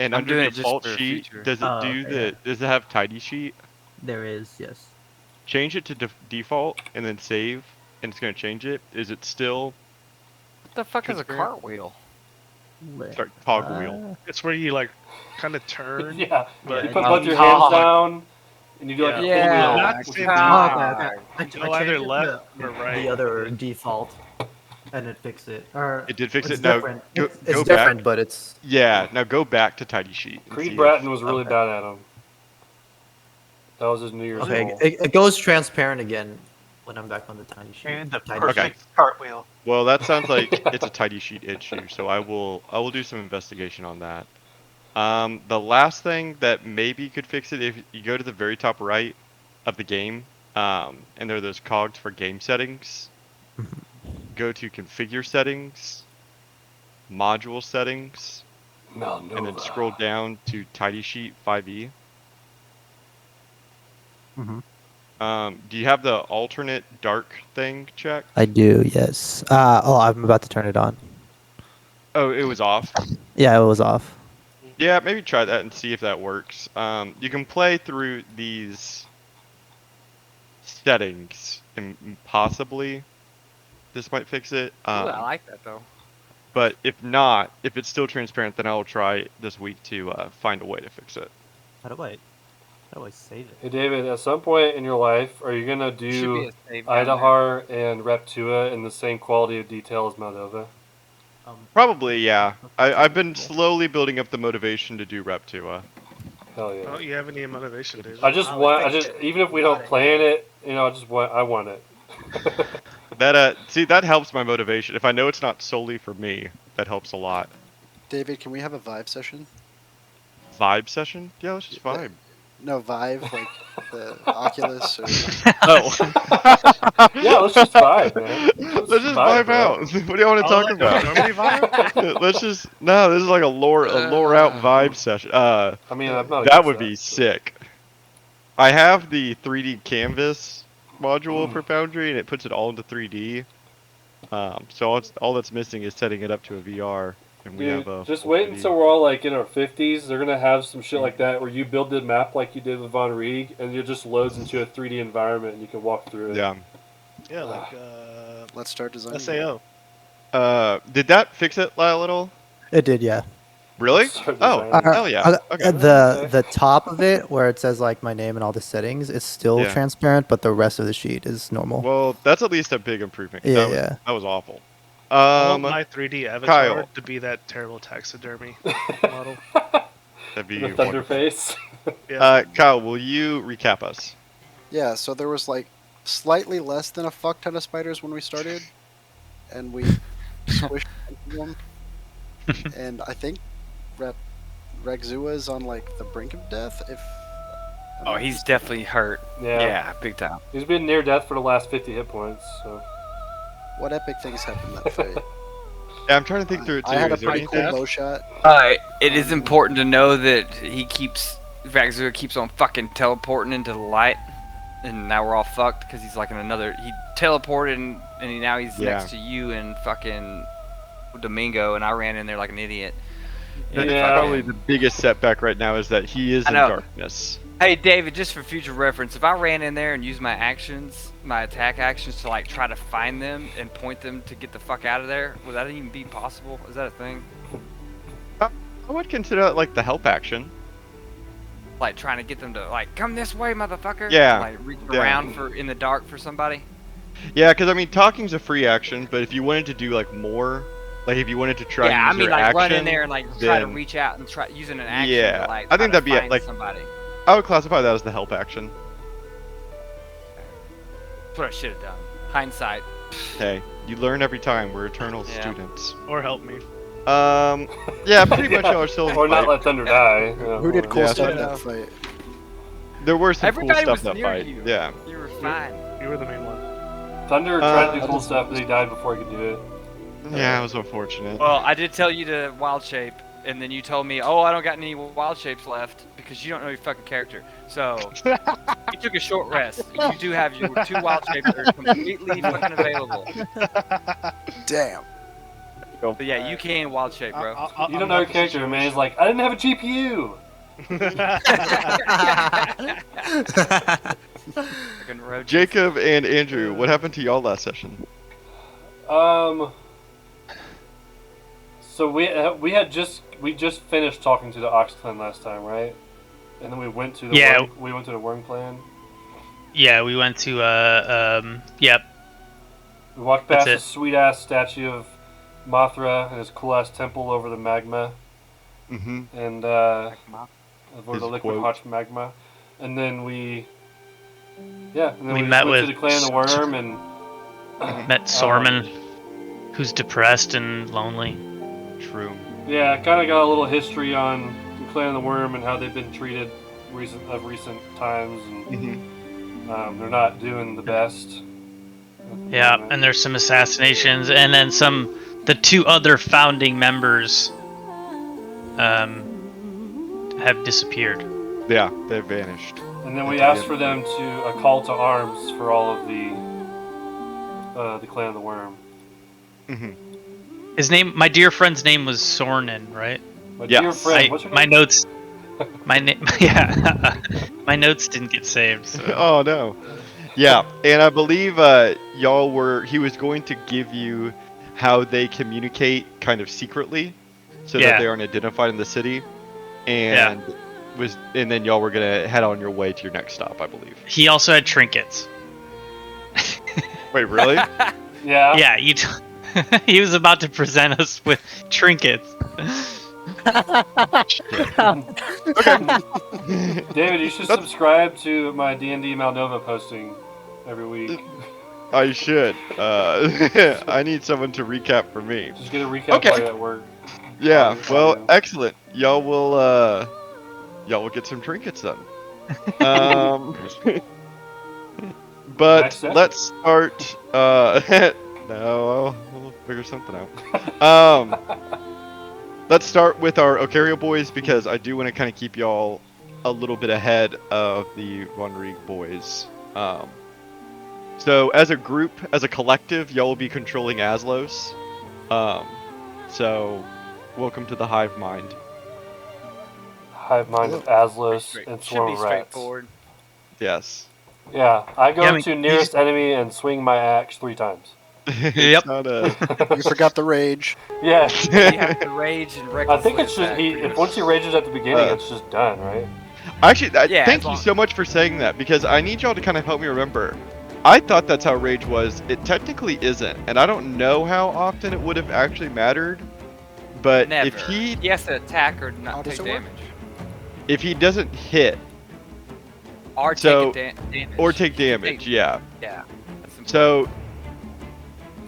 And I'm under doing it just default for sheet, future. does it do the? Does it have tidy sheet? There is, yes. Change it to default and then save, and it's gonna change it. Is it still? What the fuck is a transparent? cartwheel? Sorry, toggle wheel. It's where you like kind of turn. Yeah. But You put both your hands down, and you do like a Yeah. wheel. Not the which same is thing. Okay. I Go either changed it left to or right. the other default, and it fixed it. Or It did fix it's it. No, different. go It's back. different, but it's Yeah, now go back to tidy sheet. and Creed see Bratton was really Okay. bad at them. That was his New Year's okay. goal. It goes transparent again when I'm back on the tiny sheet. And the Tiny perfect sheet. cartwheel. Well, that sounds like it's a tidy sheet issue, so I will do some investigation on that. The last thing that maybe could fix it, if you go to the very top right of the game, and there are those cogs for game settings. Go to configure settings, module settings, Malnova. and then scroll down to tidy sheet 5e. Do you have the alternate dark thing checked? I do, yes. I'm about to turn it on. Oh, it was off. Yeah, it was off. Yeah, maybe try that and see if that works. You can play through these settings and possibly this might fix it. Ooh, I like that though. But if not, if it's still transparent, then I'll try this week to find a way to fix it. How do I save it? Hey David, at some point in your life, are you gonna Should be do a save down there. Idahar and Reptua in the same quality of detail as Malnova? Probably, yeah. I've been slowly building up the motivation to do Reptua. Hell yeah! Oh, you have any motivation, dude? I just even if we don't play in it, I want it. That see, that helps my motivation. If I know it's not solely for me, that helps a lot. David, can we have a Vive session? Vibe session? Yeah, let's just vibe. No, Vive, like the Oculus or... Oh. Yeah, let's just vibe, man. Let's just vibe out. What do you want to talk about? Normally vibe? Let's just this is like a lore out vibe session. I mean, I'm not that against would be sick. I have the 3D canvas module for Foundry, and it puts it all into 3D. So all that's missing is setting it up to a VR, and we Dude, have a. just wait until we're all like in our 50s. They're gonna have some shit like that where you build the map like you did with Von Rieg, and it just loads into a 3D environment, and you can walk through it. Yeah. Yeah, like Let's start designing. SAO. Did that fix it a little? It did, yeah. Really? Start Oh, designing. hell yeah. Okay. The top of it, where it says like my name and all the settings, is still Yeah. transparent, but the rest of the sheet is normal. Well, that's at least a big improvement. 'Cause Yeah, that was awful. I want my 3D avatar Kyle. to be that terrible taxidermy model. That'd be The wonderful. Thunderface. Yeah. Kyle, will you recap us? Yeah, so there was like slightly less than a fuck ton of spiders when we started, and we squished into them. And I think Regzua's on like the brink of death. Oh, he's definitely hurt. Yeah. Yeah, big time. He's been near death for the last 50 hit points. So. What epic things happened that fight? Yeah, I'm trying to think through it too. I had a Is there pretty cool anything? bow shot. It is important to know that Vagzua keeps on fucking teleporting into the light, and now we're all fucked because he's like in another. He teleported and now he's Yeah. next to you and fucking Domingo, and I ran in there like an idiot. That's Yeah. probably the biggest setback right now is that he is I in know. darkness. Hey David, just for future reference, if I ran in there and used my attack actions to like try to find them and point them to get the fuck out of there, would that even be possible? Is that a thing? I would consider that like the help action. Like trying to get them to like come this way, motherfucker. Yeah. Like reach Yeah. around for in the dark for somebody. Yeah, because I mean, talking's a free action, but if you wanted to do like more, like if you wanted to try Yeah, I and use mean your like action, run in there and like try to then- reach out and try using an action. Yeah, to, like, I try think to that'd be it, find like- somebody. I would classify that as the help action. That's what I should have done. Hindsight. Hey, you learn every time. We're eternal Yeah. students. Or help me. Yeah, pretty much y'all are still in Or not fight. let Thunder die. Who did cool Yeah, stuff so- in that fight? There were some Everybody cool was stuff that near fight. you. Yeah. You were fine. You were the main one. Thunder tried to do cool stuff, but he died before he could do it. Yeah, it was unfortunate. Well, I did tell you to wild shape, and then you told me, "Oh, I don't got any wild shapes left because you don't know your fucking character." So you took a short rest. You do have your 2 wild shapes that are completely fucking available. Damn. But yeah, you can wild shape, bro. You don't know your character, man. He's like, I didn't have a GPU. Fucking roaches. Jacob and Andrew, what happened to y'all last session? So we just finished talking to the Ox Clan last time, right? And then we went to the Worm Clan. Yeah, we went to yep. We walked past That's a it. sweet ass statue of Mothra and his cool ass temple over the magma, Mm-hmm. and over His the liquid quote. hot magma, and then we We went met to with the Clan of the Worm and Met Sorman, who's depressed and lonely. True. yeah, kind of got a little history on the Clan of the Worm and how they've been treated recent times, and Mm-hmm. they're not doing the best. Yeah, and there's some assassinations, and then the two other founding members have disappeared. Yeah, they vanished. And then we asked for them to a call to arms for all of the Clan of the Worm. Mm-hmm. His name, my dear friend's name was Sornin, right? My Yes. dear friend, what's your My name? notes, my name, yeah, my notes didn't get saved. So. Oh no. Yeah, and I believe he was going to give you how they communicate kind of secretly, so that Yeah. they aren't identified in the city, and then y'all were gonna head on your way to your next stop, I believe. He also had trinkets. Wait, really? Yeah. Yeah, he was about to present us with trinkets. David, you should subscribe to my D&D Malnova posting every week. I should. I need someone to recap for me. Just get a recap Okay. while you're at work. Yeah. Well, Yeah. excellent. Y'all will get some trinkets then. But Next session. let's start. No, we'll figure something out. Let's start with our Ocario boys because I do want to kind of keep y'all a little bit ahead of the Von Rieg boys. So as a group, as a collective, y'all will be controlling Aslos. So welcome to the Hive Mind. Hive mind of Aslos and Should swarm be of rats. straightforward. Yes. Yeah, I go Yeah, I mean, to nearest enemy and swing my axe 3 times. It's Yep. not a... You forgot the rage. Yeah. You have to rage and I recklessly think it's just attack. if once he rages at the beginning, Uh, it's just done, right? Actually, Yeah, thank as you long- so much for saying that because I need y'all to kind of help me remember. I thought that's how rage was. It technically isn't, and I don't know how often it would have actually mattered. But Never. if he has to attack or How not does take it work? damage. doesn't hit Or So- take damage. or take damage, yeah. Yeah. That's important.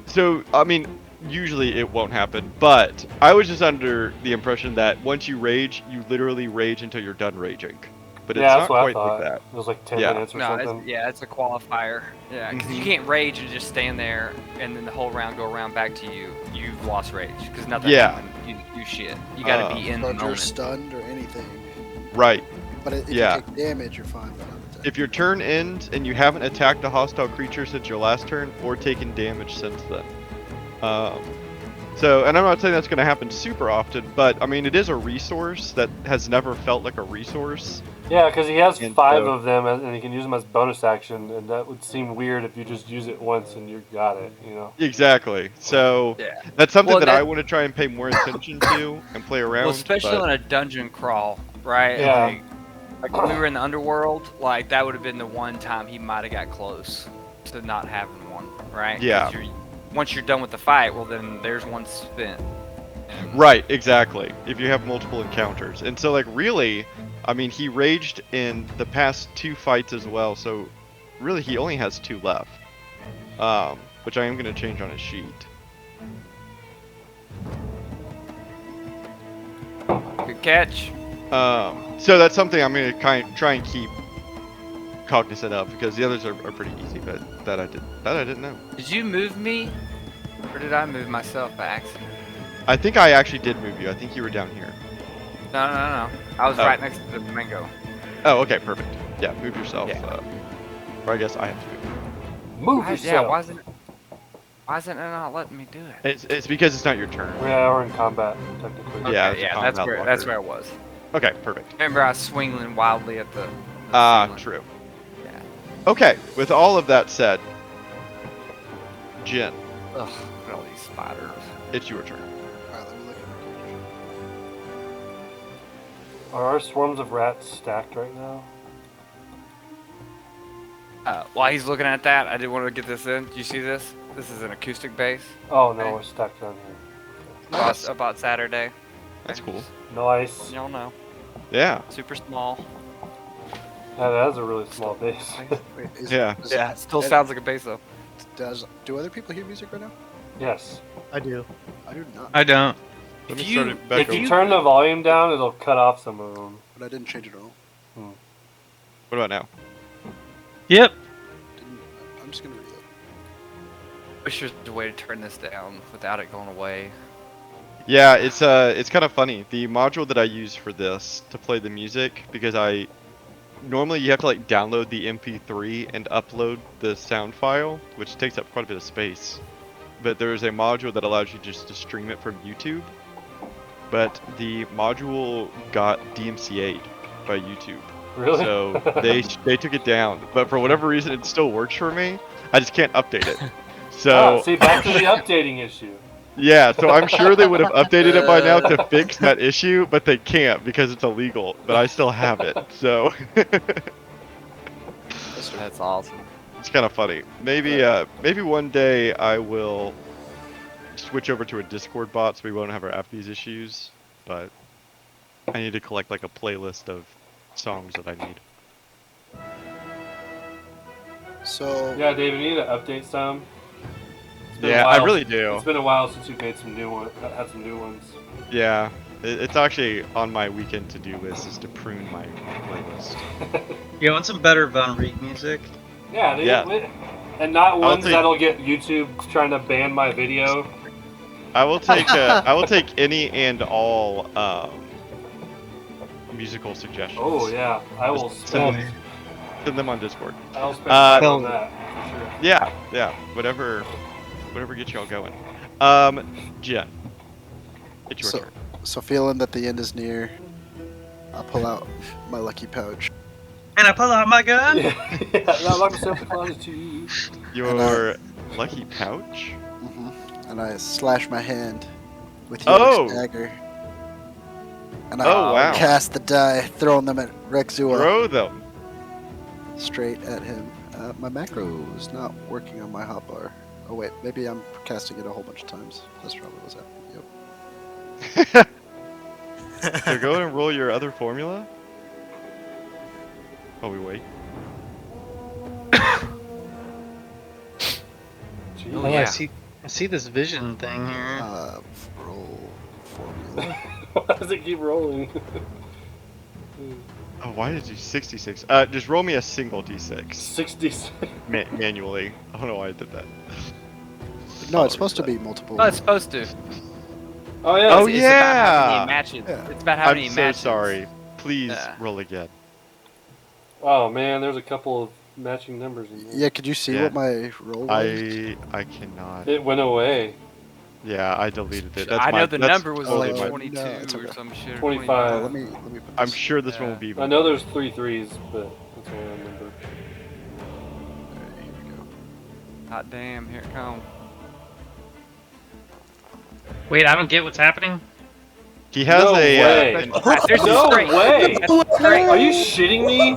So I mean, usually it won't happen. But I was just under the impression that once you rage, you literally rage until you're done raging. But it's Yeah, not that's what I quite thought. like that. It was like 10 Yeah. minutes or No, something. it's a qualifier. Yeah, because you can't rage and just stand there and then the whole round go around back to you. You've lost rage because nothing Yeah. happened. You do shit. You gotta be in the But you're moment. stunned or anything. Right. But if Yeah. you take damage, you're fine. But not attack. If your turn ends and you haven't attacked a hostile creature since your last turn or taken damage since then. And I'm not saying that's going to happen super often, but I mean, it is a resource that has never felt like a resource. Yeah, because he has And 5 so- of them, and he can use them as bonus action, and that would seem weird if you just use it once and you got it, you know? Exactly. So Yeah. that's something Well, that I that- want to try and pay more attention to and play around. Well, especially but- on a dungeon crawl, right? Yeah. Like when we were in the underworld, like that would have been the one time he might have got close to not having one, right? 'Cause Yeah. Once you're done with the fight, well then there's one spent. And- Right, exactly. If you have multiple encounters. And so, like, really, I mean, he raged in the past 2 fights as well, so really he only has 2 left. Which I am going to change on his sheet. Good catch. So that's something I'm going to try and keep cognizant of, because the others are pretty easy, but that I didn't know. Did you move me, or did I move myself by accident? I think I actually did move you. I think you were down here. No. I was Oh. right next to the mango. Oh, okay, perfect. Yeah, move yourself. Yeah. Or I guess I have to move. Move Yeah, yourself! why Why isn't it not letting me do it? It's because it's not your turn. Yeah, we're in combat technically. Yeah, Okay, it's a that's combat where blocker. I was. Okay, perfect. Remember, I was swinging wildly at the ceiling. True. Yeah. Okay, with all of that said, Jin, Ugh, look at all these spiders. it's your turn. Alright, let me look at my Are our swarms of rats stacked right now? While he's looking at that, I did want to get this in. Do you see this? This is an acoustic bass. Oh no, we're stacked down here. About Saturday. That's cool. Nice. Y'all know. Yeah. Super small. Yeah, that is a really small base. Wait, Yeah. Yeah, it still sounds like a bass though. Do other people hear music right now? Yes. I do. I do not, I don't. Let me If start you- it back If you over. turn the volume down, it'll cut off some of them. but I didn't change it at all. What about now? Yep. I'm just gonna reload. Wish there's a way to turn this down without it going away. Yeah, it's kind of funny. The module that I use for this to play the music, because normally you have to like download the MP3 and upload the sound file, which takes up quite a bit of space. But there's a module that allows you just to stream it from YouTube. But the module got DMCA'd by YouTube. Really? So they took it down. But for whatever reason it still works for me. I just can't update it. So see, back to the updating issue. yeah, so I'm sure they would have updated it by now to fix that issue, but they can't because it's illegal. But I still have it, so That's awesome. it's kind of funny. Maybe one day I will switch over to a Discord bot so we won't have these issues. But I need to collect like a playlist of songs that I need. So Yeah, David, you need to update some. It's been a Yeah, I while- really do. It's been a while since you've made some new ones. Had some new ones. Yeah, it's actually on my weekend to-do list is to prune my playlist. You want some better Von Reed music? Yeah, Yeah. and not ones take- that'll get YouTube trying to ban my video. I will take any and all musical suggestions. Oh yeah, I will Just spend. send them on Discord. I'll spend Uh, time on that for sure. Yeah, whatever gets y'all going. Jen, it's your So- turn. so feeling that the end is near, I'll pull out my lucky pouch. And I pull out my gun. Yeah, I lock myself in the closet too. Your lucky pouch. And I slash my hand with Oh! Helix dagger. And I Oh, wow. cast the die, throwing them at Rexua Throw them. straight at him. My macro is not working on my hotbar. Oh wait, maybe I'm casting it a whole bunch of times. That's probably what's happening. Yep. So go and roll your other formula. Oh, we wait. Jeez. Oh, yeah. I see this vision thing here. Roll formula. Why does it keep rolling? Oh, why did you 66? Just roll me a single d6 66. manually. I don't know why I did that. No, it's supposed to be multiple. Oh, it's supposed to. Oh yeah. Oh, It's yeah. about how many matches. Yeah. It's about how I'm many so matches. sorry. Please Yeah. roll again. Oh man, there's a couple of matching numbers in there. Yeah, could you see Yeah. what my roll was? I cannot. It went away. Yeah, I deleted it. That's I know my- the that's number was totally like my- 22 No, it's or okay. some shit. or 25. Let me put I'm this- sure this one will Yeah. be. I know there's 3 threes, but that's all I remember. Alright, here we go. Hot damn, here it comes. Wait, I don't get what's happening. He has No a. way. There's No straight. way! That's straight. Are you shitting me?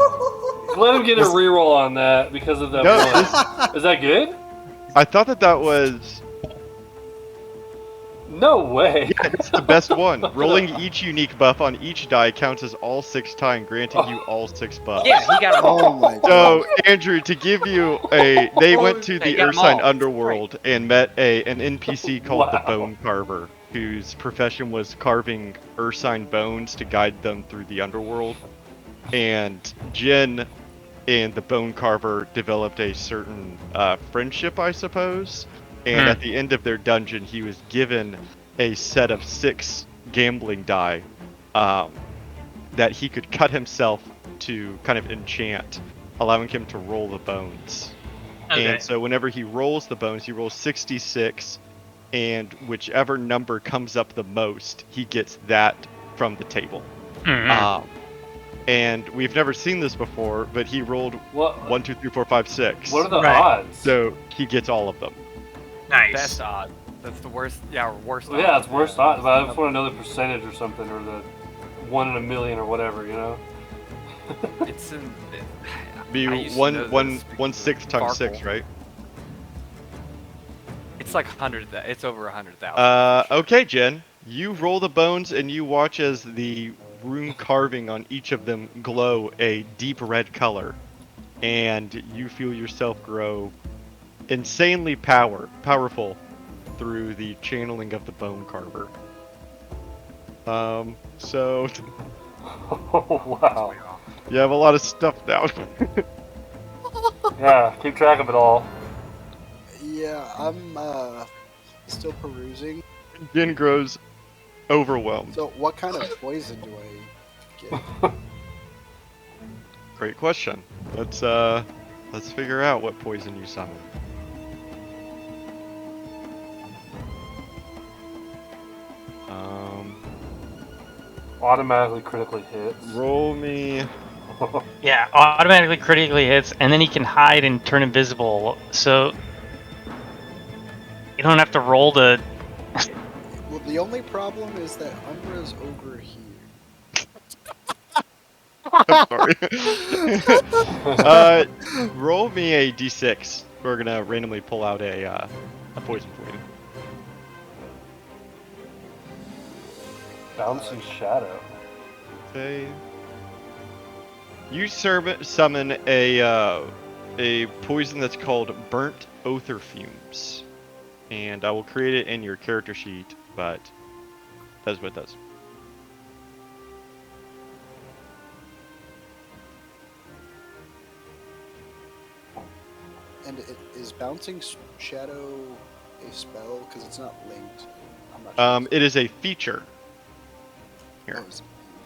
Let him get a reroll on that because of that No, one. Is that good? I thought that was. No way. Yeah, it's the best one. Rolling each unique buff on each die counts as all 6 times, granting you all 6 buffs. Yeah, he got them all. Oh my god. So, Andrew, to give you a, they went to They the got 'em Ursine all. Underworld and met an NPC called the Wow. Bone Carver, whose profession was carving Ursine bones to guide them through the underworld. And Jin and the Bone Carver developed a certain friendship, I suppose. And at the end of their dungeon, he was given a set of 6 gambling die that he could cut himself to kind of enchant, allowing him to roll the bones. Okay. And so whenever he rolls the bones, he rolls 66, and whichever number comes up the most, he gets that from the table. Mhm. And we've never seen this before, but he rolled What? 1, 2, 3, 4, 5, 6. What are the Right. odds? So he gets all of them. Nice. Best odd. That's the worst. Yeah, worst. Well, yeah, odd. it's worst odds, but I just want to know the percentage or something, or the 1 in a million or whatever, you know? It's in. Be I used to know this because 1/6 of times 6, Farkle. right? It's like 100. It's over 100,000. Okay, Jen. You roll the bones and you watch as the rune carving on each of them glow a deep red color. And you feel yourself grow insanely powerful through the channeling of the bone carver. So Oh, wow. you have a lot of stuff now. Yeah, keep track of it all. Yeah, I'm still perusing. Jen grows overwhelmed. So, what kind of poison do I get? Great question. Let's figure out what poison you summon. Automatically critically hits. Roll me. Yeah, automatically critically hits, and then he can hide and turn invisible. So you don't have to roll to. Well, the only problem is that Umbra's over here. I'm sorry. Roll me a d6. We're gonna randomly pull out a poison for you. Bouncing shadow. Okay. You summon a poison that's called burnt othar fumes, and I will create it in your character sheet. But that's what it does. And is bouncing shadow a spell? Because it's not linked. I'm not sure. It is a feature. Here. Oh,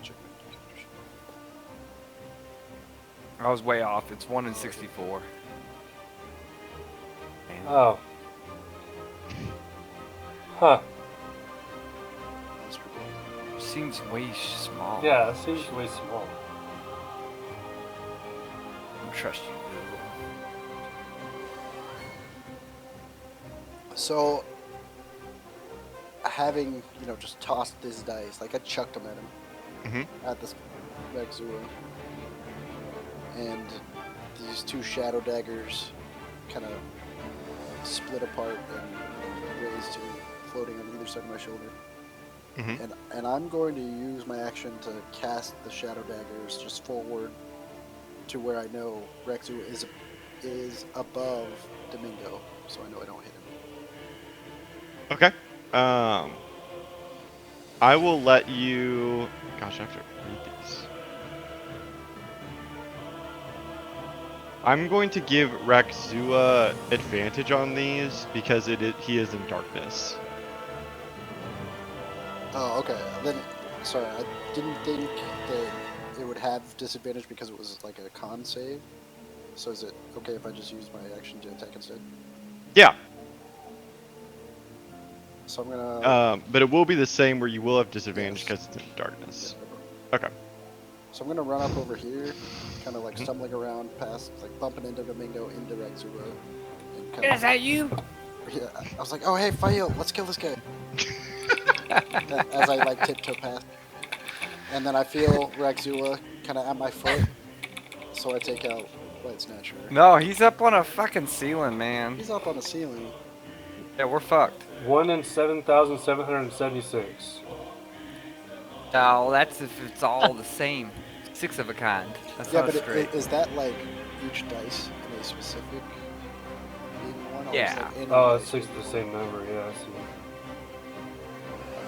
check my character sheet. I was way off. It's 1 in 64. Man. Oh. Huh. That's pretty good. Seems way small. Yeah, it seems way small. I don't trust you, Lou. So, having, just tossed this dice, like I chucked them at him, at this Vexua, and these two shadow daggers kind of split apart and raised to floating on either side of my shoulder. And I'm going to use my action to cast the shadow daggers just forward to where I know Rexu is above Domingo, so I know I don't hit him. Okay. I will let you. Gosh, I have to read these. I'm going to give Rexua advantage on these because he is in darkness. Oh, okay. Then, sorry, I didn't think that it would have disadvantage because it was like a con save. So is it okay if I just use my action to attack instead? Yeah. So I'm gonna. But it will be the same where you will have disadvantage because it's in darkness. Okay. So I'm gonna run up over here, kind of like stumbling around past, like bumping into Domingo, into Rexua. Is that you? Yeah, I was like, oh hey, Fail, let's kill this guy. As I like tiptoe past, and then I feel Rexua kind of at my foot, so I take out Light Snatcher. No, he's up on a fucking ceiling, man. He's up on the ceiling. Yeah, we're fucked. 1 in 7,776. No, that's if it's all the same. 6 of a kind. That's Yeah, not but straight. is that like each dice in a specific being one? Or is Yeah. like any Oh, dice it's 6 of the same number, yeah, I see.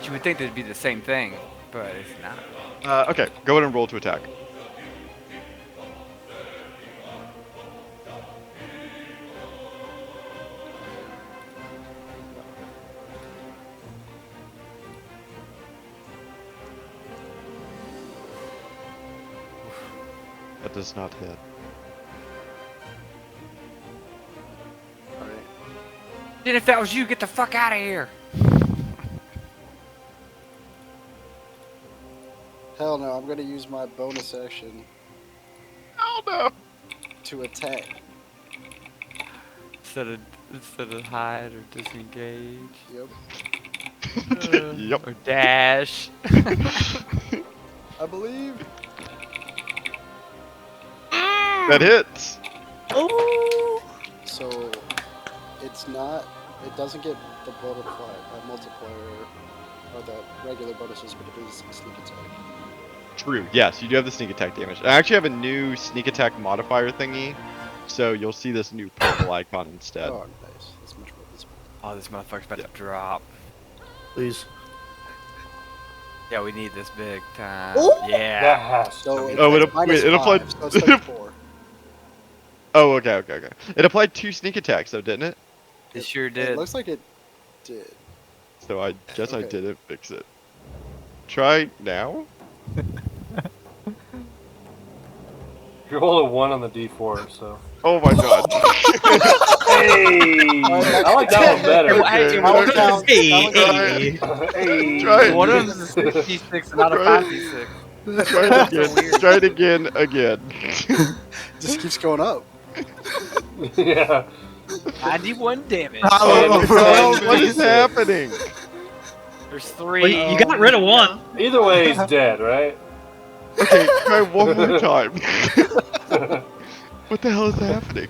You would think they'd be the same thing, but it's not. Okay. Go ahead and roll to attack. That does not hit. Then if that was you, get the fuck out of here. Hell no, I'm gonna use my bonus action Oh no. to attack. Instead of hide or disengage. Yep. Yep. Or dash. I believe. That hits. So it's not. It doesn't get the multiplier or the regular bonuses, but it is a sneak attack. True. Yes, you do have the sneak attack damage. I actually have a new sneak attack modifier thingy, so you'll see this new purple icon instead. Oh, nice. That's much more visible. Oh, this motherfucker's about Yeah. to drop. Please. Yeah, we need this big time. Ooh! Yeah. That has to So be. Oh, it's it minus applied- 5, so it's like 4. Oh, okay. It applied 2 sneak attacks though, didn't it? It sure It did. looks like it did. So I guess I Okay. didn't fix it. Try now? You roll a 1 on the d4, so. Oh my god. Hey! I like that one better. Okay. Count down. Hey, Hey! Try it. One of them's a 66 and not a Right. 5d6. Try it again. Try it again. Just keeps going up. Yeah. 91 damage. Oh, Oh, bro, what is happening? There's well, 3. you got rid of one. Either way, he's dead, right? Okay, try one more time. What the hell is happening?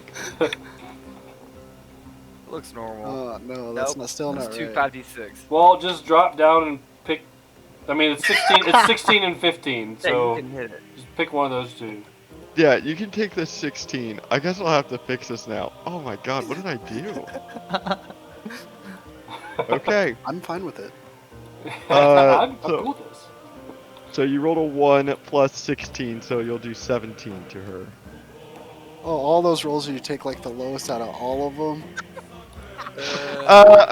Looks normal. Oh no, that's Nope. not still not It's 2 right. 5d6. Well, just drop down and pick. I mean, it's 16. It's 16 and 15. Yeah, you So can hit it. just pick one of those two. Yeah, you can take this 16. I guess I'll have to fix this now. Oh my god, what did I do? Okay, I'm fine with it. I'm so- cool with this. so you rolled a 1 plus 16, so you'll do 17 to her. Oh, all those rolls you take like the lowest out of all of them.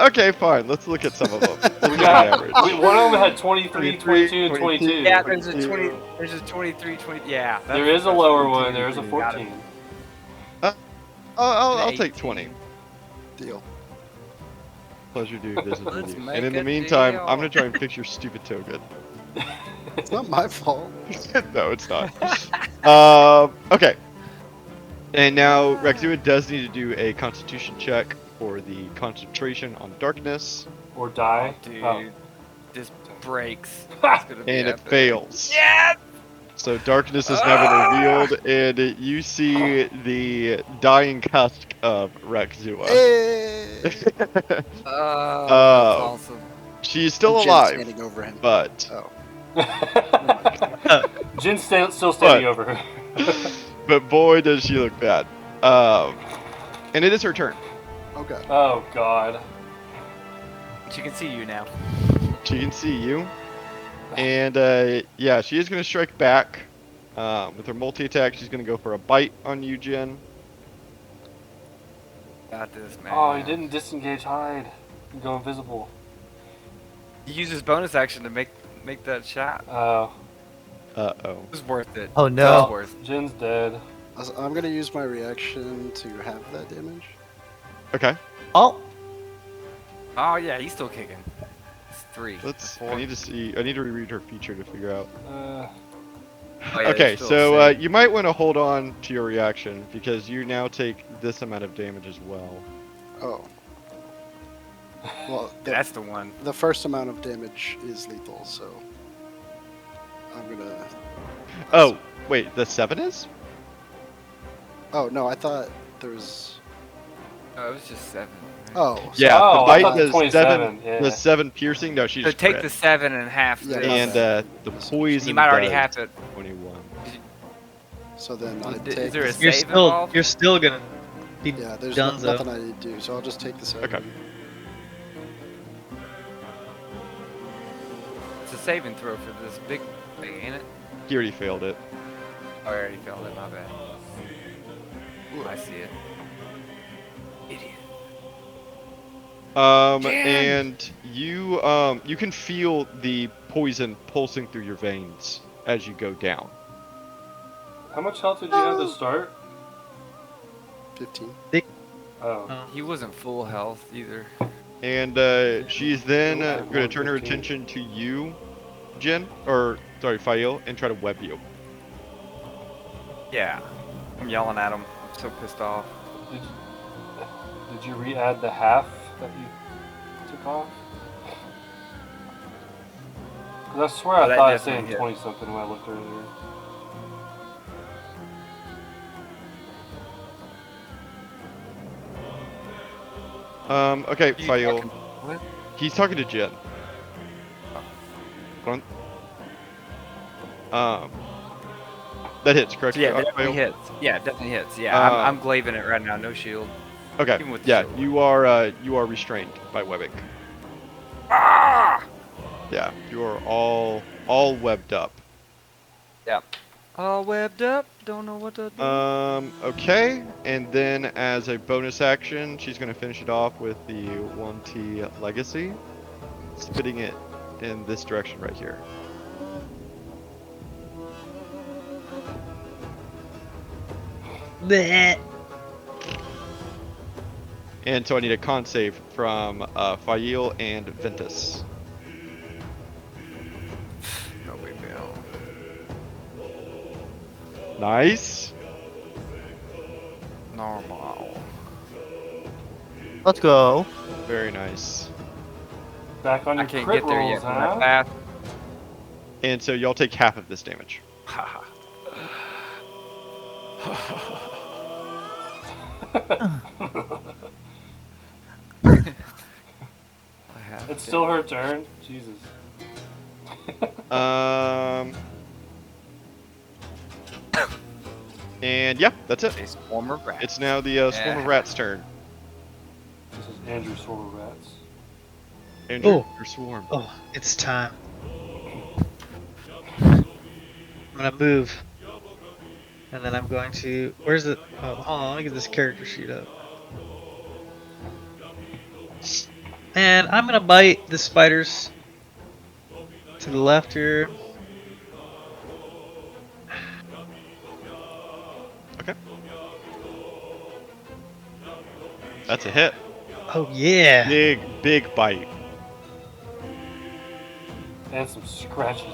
Okay, fine. Let's look at some of them. Let's We look got, at average. one of them had 23, 22, and 22. Yeah, there's a 20. There's a 23, 20. Yeah. There is a lower one. There is a Got it. 14. I'll take 20. Deal. Pleasure doing business with Let's you. make And in the a meantime, deal. I'm gonna try and fix your stupid token. It's not my fault. No, it's not. Okay. And now Rexua does need to do a Constitution check for the concentration on darkness, Or die. Dude, Oh. this breaks. It's gonna be and it epic. fails. Yeah. So darkness has now been revealed, and you see the dying husk of Rexua. Hey! Oh, that's Oh. awesome. She's still Jen's alive, standing over him. but Jin's still standing over her. boy does she look bad. And it is her turn. Okay. Oh god. She can see you now. She can see you, and yeah, she is going to strike back with her multi-attack. She's going to go for a bite on you, Jin. Got this, man. Oh, he didn't disengage hide. And go invisible. He used his bonus action to make that shot. Oh. Uh-oh. It was worth it. Oh It was no. worth it. Jin's dead. I'm gonna use my reaction to have that damage. Okay, Oh. Oh yeah, he's still kicking. It's 3. let's. Four. I need to reread her feature to figure out. Oh, yeah, Okay, there's still so a save. you might want to hold on to your reaction because you now take this amount of damage as well. Oh. Well, That's the one. the first amount of damage is lethal, so I'm gonna. Oh, wait, the 7 is? Oh no, I thought there was. Oh, it was just 7. Oh. so- Yeah, Oh, the I bite thought does 27, 7. yeah. The 7 piercing. No, she So just take crit. the 7 and half. Yeah, this. And the poison. You might already does have it. 21. So then I Is take. there a You're save still involved? you're still gonna be Yeah, there's Dunzo. nothing I need to do, so I'll just take the 7. Okay. It's a saving throw for this big thing, ain't it? He already failed it. Oh, I already failed it. My bad. I see it. Idiot. And you you can feel the poison pulsing through your veins as you go down. How much health did you have to start? 15. Oh. He wasn't full health either. And she's then going to turn her 115. attention to you, Jin, or sorry, Fail, and try to web you. Yeah. I'm yelling at him. I'm so pissed off. Did you re-add the half that you took off? 'Cause I swear Oh, I that thought I was definitely saying hit. 20 something when I looked earlier. Okay, You Fail. talking- What? He's talking to Jin. Hold on. That hits, correct? So yeah, Fail? definitely hits. Yeah, definitely hits. Yeah, I'm glaiving it right now. No shield. Okay. Even with the Yeah, shield. you are restrained by webbing. Ah! Yeah, you are all webbed up. Yep. All webbed up. Don't know what to do. Okay, and then as a bonus action, she's gonna finish it off with the 1T Legacy, spitting it in this direction right here. Bleh. And so I need a con save from Fail and Ventus. No big deal. Nice. Normal. Let's go. Very nice. Back on I your can't crit get there rolls, yet. From huh? that fast. And so y'all take half of this damage. Haha. It's still her turn. Jesus. And yeah, that's it. A swarm of rats. It's now the Swarm of Yeah. Rats' turn. This is Andrew Swarm of Rats. Andrew, Oh. your swarm. Oh, it's time. I'm gonna move. And then I'm going to... Where's the... Oh, hold on, let me get this character sheet up. And I'm gonna bite the spiders to the left here. Okay. That's a hit. Oh yeah! Big bite. And some scratches.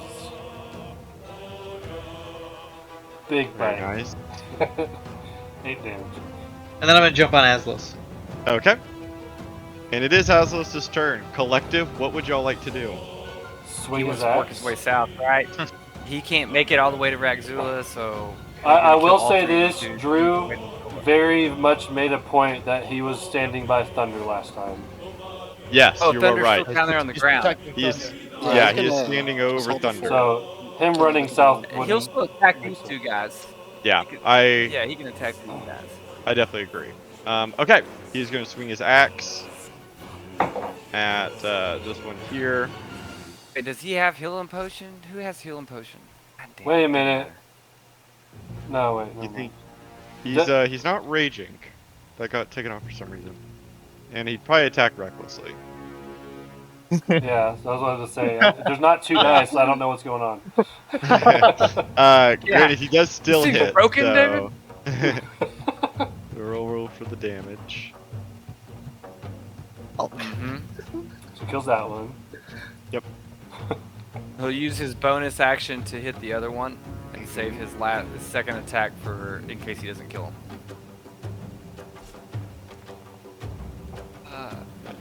Big Very bite. nice. 8 damage. And then I'm gonna jump on Aslos. Okay. And it is Aslos' turn. Collective, what would y'all like to do? Swing He his wants to work axe. his way south, right? He can't make it all the way to Ragzula, so. I he's gonna will kill all say three of this, these dudes. Drew very much made a point that he was standing by Thunder last time. Yes, Oh, you are Thunder's right. still down there on the He's ground. protecting He's Thunder. yeah, he's he is gonna standing just over hold the Thunder. So him running south He'll wouldn't still attack make these sense. two guys. Yeah, He could- I Yeah, he can attack these guys. definitely agree. Okay, he's going to swing his axe at this one here. Wait, does he have healing potion? Who has healing potion? God damn, Wait a it doesn't minute. matter. No, wait, You never think mind. he's not raging. That got taken off for some reason. And he'd probably attack recklessly. Yeah, so I was wanted to say. There's not two dice, so I don't know what's going on. Granted, he does still These things are hit. broken, so... roll for the damage. Mhm. So kills that one. He'll use his bonus action to hit the other one and save his his second attack for in case he doesn't kill him.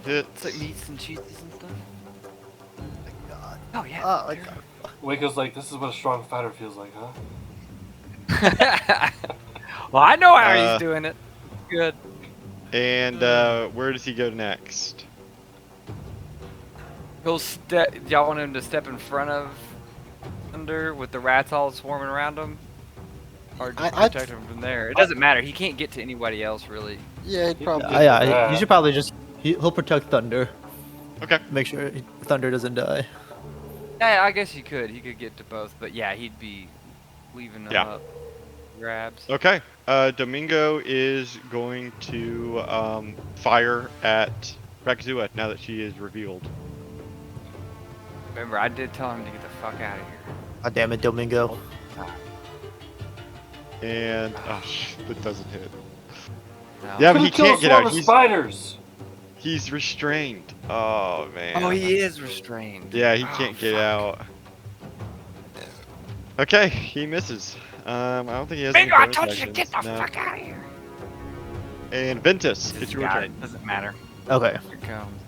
Hit. It's like meats and cheeses and stuff. God. Oh yeah. Oh my god. Waco's like, this is what a strong fighter feels like, huh? Well, I know how Uh, he's doing it. Good. And where does he go next? He'll step. Y'all want him to step in front of Thunder with the rats all swarming around him, or just I'd- protect him from there? It doesn't matter. He can't get to anybody else really. Yeah, he'd probably. Yeah, Yeah. you should probably just. He'll protect Thunder. Okay. Make sure Thunder doesn't die. Yeah, I guess he could. He could get to both, but yeah, he'd be leaving them Yeah. up. Grabs. Okay. Domingo is going to fire at Rakzua now that she is revealed. Remember, I did tell him to get the fuck out of here. God damn it, Domingo. And that doesn't hit. No. Yeah, but Gonna he kill can't a get swarm out. of spiders. He's restrained. Oh man. Oh, he is restrained. Yeah, he Oh, can't get fuck. out. Okay, he misses. I don't think he has Bingo! any I bonus told you to actions. get the No. fuck out of here. And Ventus, Just it's your got turn. it. Doesn't matter. Okay. Here it comes.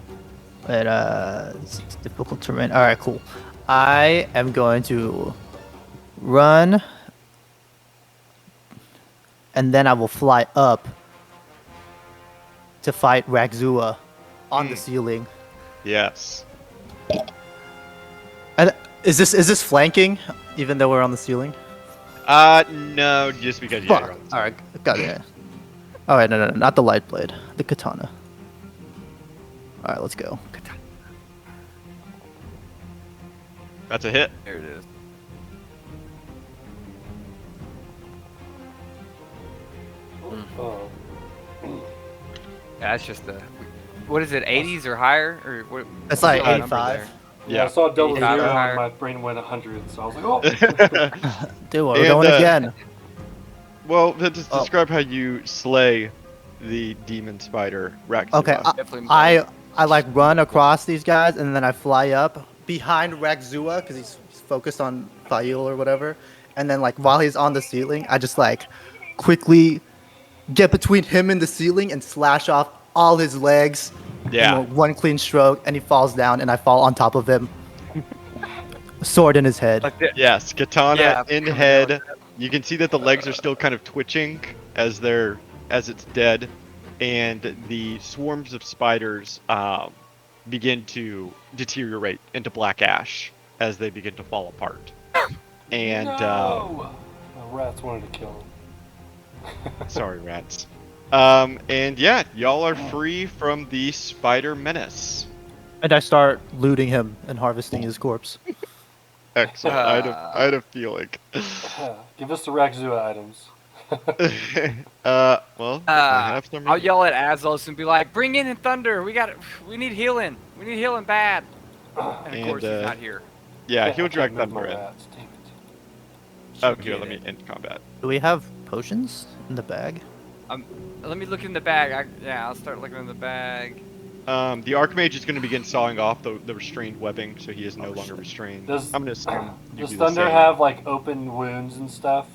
But it's difficult terrain. All right, cool. I am going to run, and then I will fly up to fight Ragzua on the ceiling. Yes. And is this flanking? Even though we're on the ceiling. No, just because Fuck. you're on the All right, got it. All right, no, not the light blade, the katana. All right, let's go. That's a hit. There it is. Oh. Yeah, that's just the. What is it? 80s or higher? Or what? It's what's like the number 85. there? Yeah, I saw double 85 zero or higher. and my brain went 100, so I was like, oh. Dude, we're And, going again. Well, Ventus, Oh. describe how you slay the demon spider Ragzua. Okay, Definitely I like run across these guys, and then I fly up behind Ragzua because he's focused on Fail or whatever. And then like while he's on the ceiling, I just like quickly get between him and the ceiling and slash off all his legs. Yeah. In one clean stroke, and he falls down, and I fall on top of him. Sword in his head. Like the, Yes, katana Yeah, in I know head. You can see that the legs are still kind of twitching as it's dead, and the swarms of spiders begin to deteriorate into black ash as they begin to fall apart. And No! The rats wanted to kill him. sorry, rats. And yeah, y'all are free from the spider menace. And I start looting him and harvesting his corpse. Excellent. I had a feeling. Give us the Ragzua items. Well, I have some. I'll ready. yell at Azlos and be like, "Bring in Thunder! We need healing. We need healing bad." And of And, course, he's not here. Yeah, I he'll can't drag remember Thunder in. rats, damn it. Oh, Should here, get let me it. end combat. Do we have potions in the bag? Let me look in the bag. I'll start looking in the bag. The Archmage is going to begin sawing off the restrained webbing, so he is no longer restrained. Does- I'm going to assume you Does do the Thunder same. have like open wounds and stuff?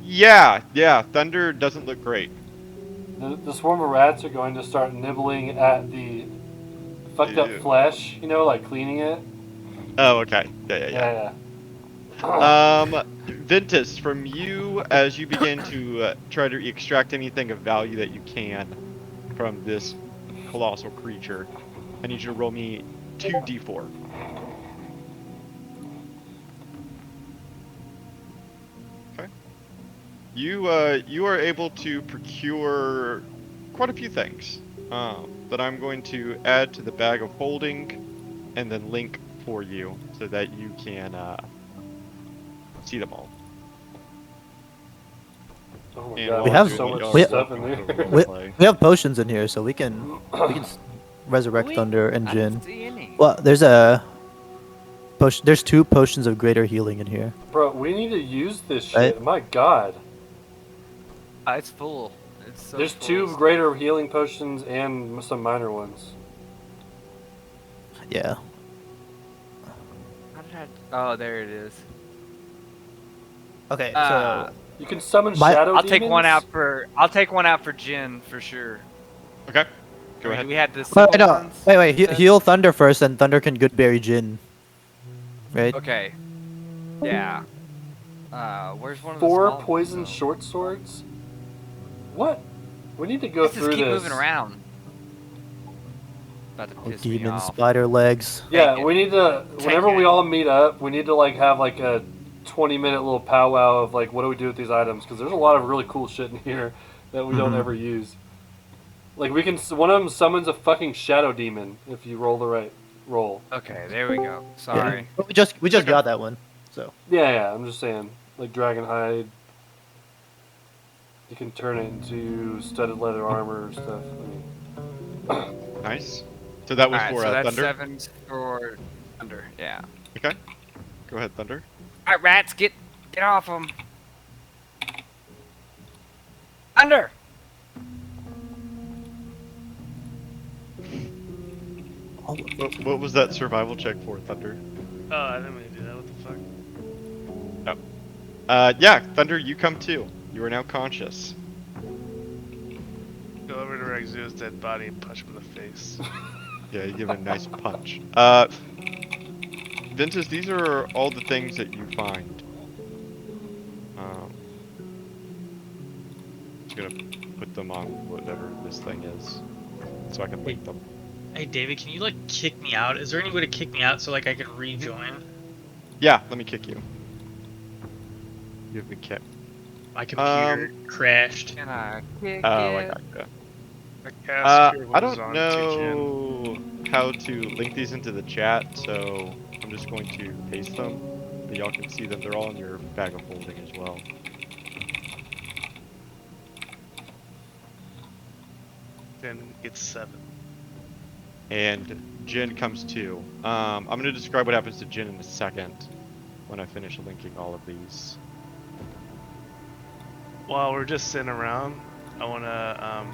Yeah. Thunder doesn't look great. The swarm of rats are going to start nibbling at the fucked up Ew. flesh, like cleaning it. Oh, okay. Yeah. Ventus, from you, as you begin to try to extract anything of value that you can from this colossal creature, I need you to roll me 2d4. Okay. You are able to procure quite a few things that I'm going to add to the bag of holding and then link for you so that you can see them all. Oh my And god, We there's have- so much we- stuff in there. We have potions in here, so we can resurrect We- Thunder and I Jin. don't see any. Well, there's a potion. There's 2 potions of greater healing in here. Bro, we need to use this shit. Right. My god. It's full. It's so There's full 2 of stuff. greater healing potions and some minor ones. Yeah. How did I? Oh, there it is. Okay, Uh, so You can summon My- shadow I'll take one demons? out for. I'll take one out for Jin for sure. Okay. Go ahead. We had the wait, simple no, ones. wait, you said? heal Thunder first, and Thunder can good berry Jin. Right? Okay. Yeah. Where's one of the 4 small ones, poison though? short swords? What? We need to go Let's through just keep this. moving around. About to Oh, piss me demon off. spider legs. Yeah, Take we need to. Take Whenever it. we all meet up, we need to have a 20-minute little powwow of what do we do with these items? Because there's a lot of really cool shit in here that we don't Mhm. ever use. Like we can. One of them summons a fucking shadow demon if you roll the right roll. Okay, there we go. Sorry. But we just got that one. So Yeah. I'm just saying, like dragon hide. You can turn it into studded leather armor or stuff. Nice. So that was Alright, for so that's Thunder. 7 for Thunder. Yeah. Okay. Go ahead, Thunder. Alright, rats, get off them. Thunder! What was that survival check for, Thunder? Oh, I didn't mean to do that. What the fuck? Yeah, Thunder, you come too. You are now conscious. Go over to Rexua's dead body and punch him in the face. Yeah, you give it a nice punch. Ventus, these are all the things that you find. Just gonna put them on whatever this thing is, so I can link them. Hey David, can you like kick me out? Is there any way to kick me out so like I can rejoin? Yeah, let me kick you. You have been kicked. My computer crashed. Can I kick Oh, I it? gotcha. I cast Cure I Wounds don't on know how to link these into the chat, so I'm just going to paste them. But y'all can see them. They're all in your bag of holding as well. Then it's 7. And Jin comes too. I'm going to describe what happens to Jin in a second when I finish linking all of these. While we're just sitting around, I want to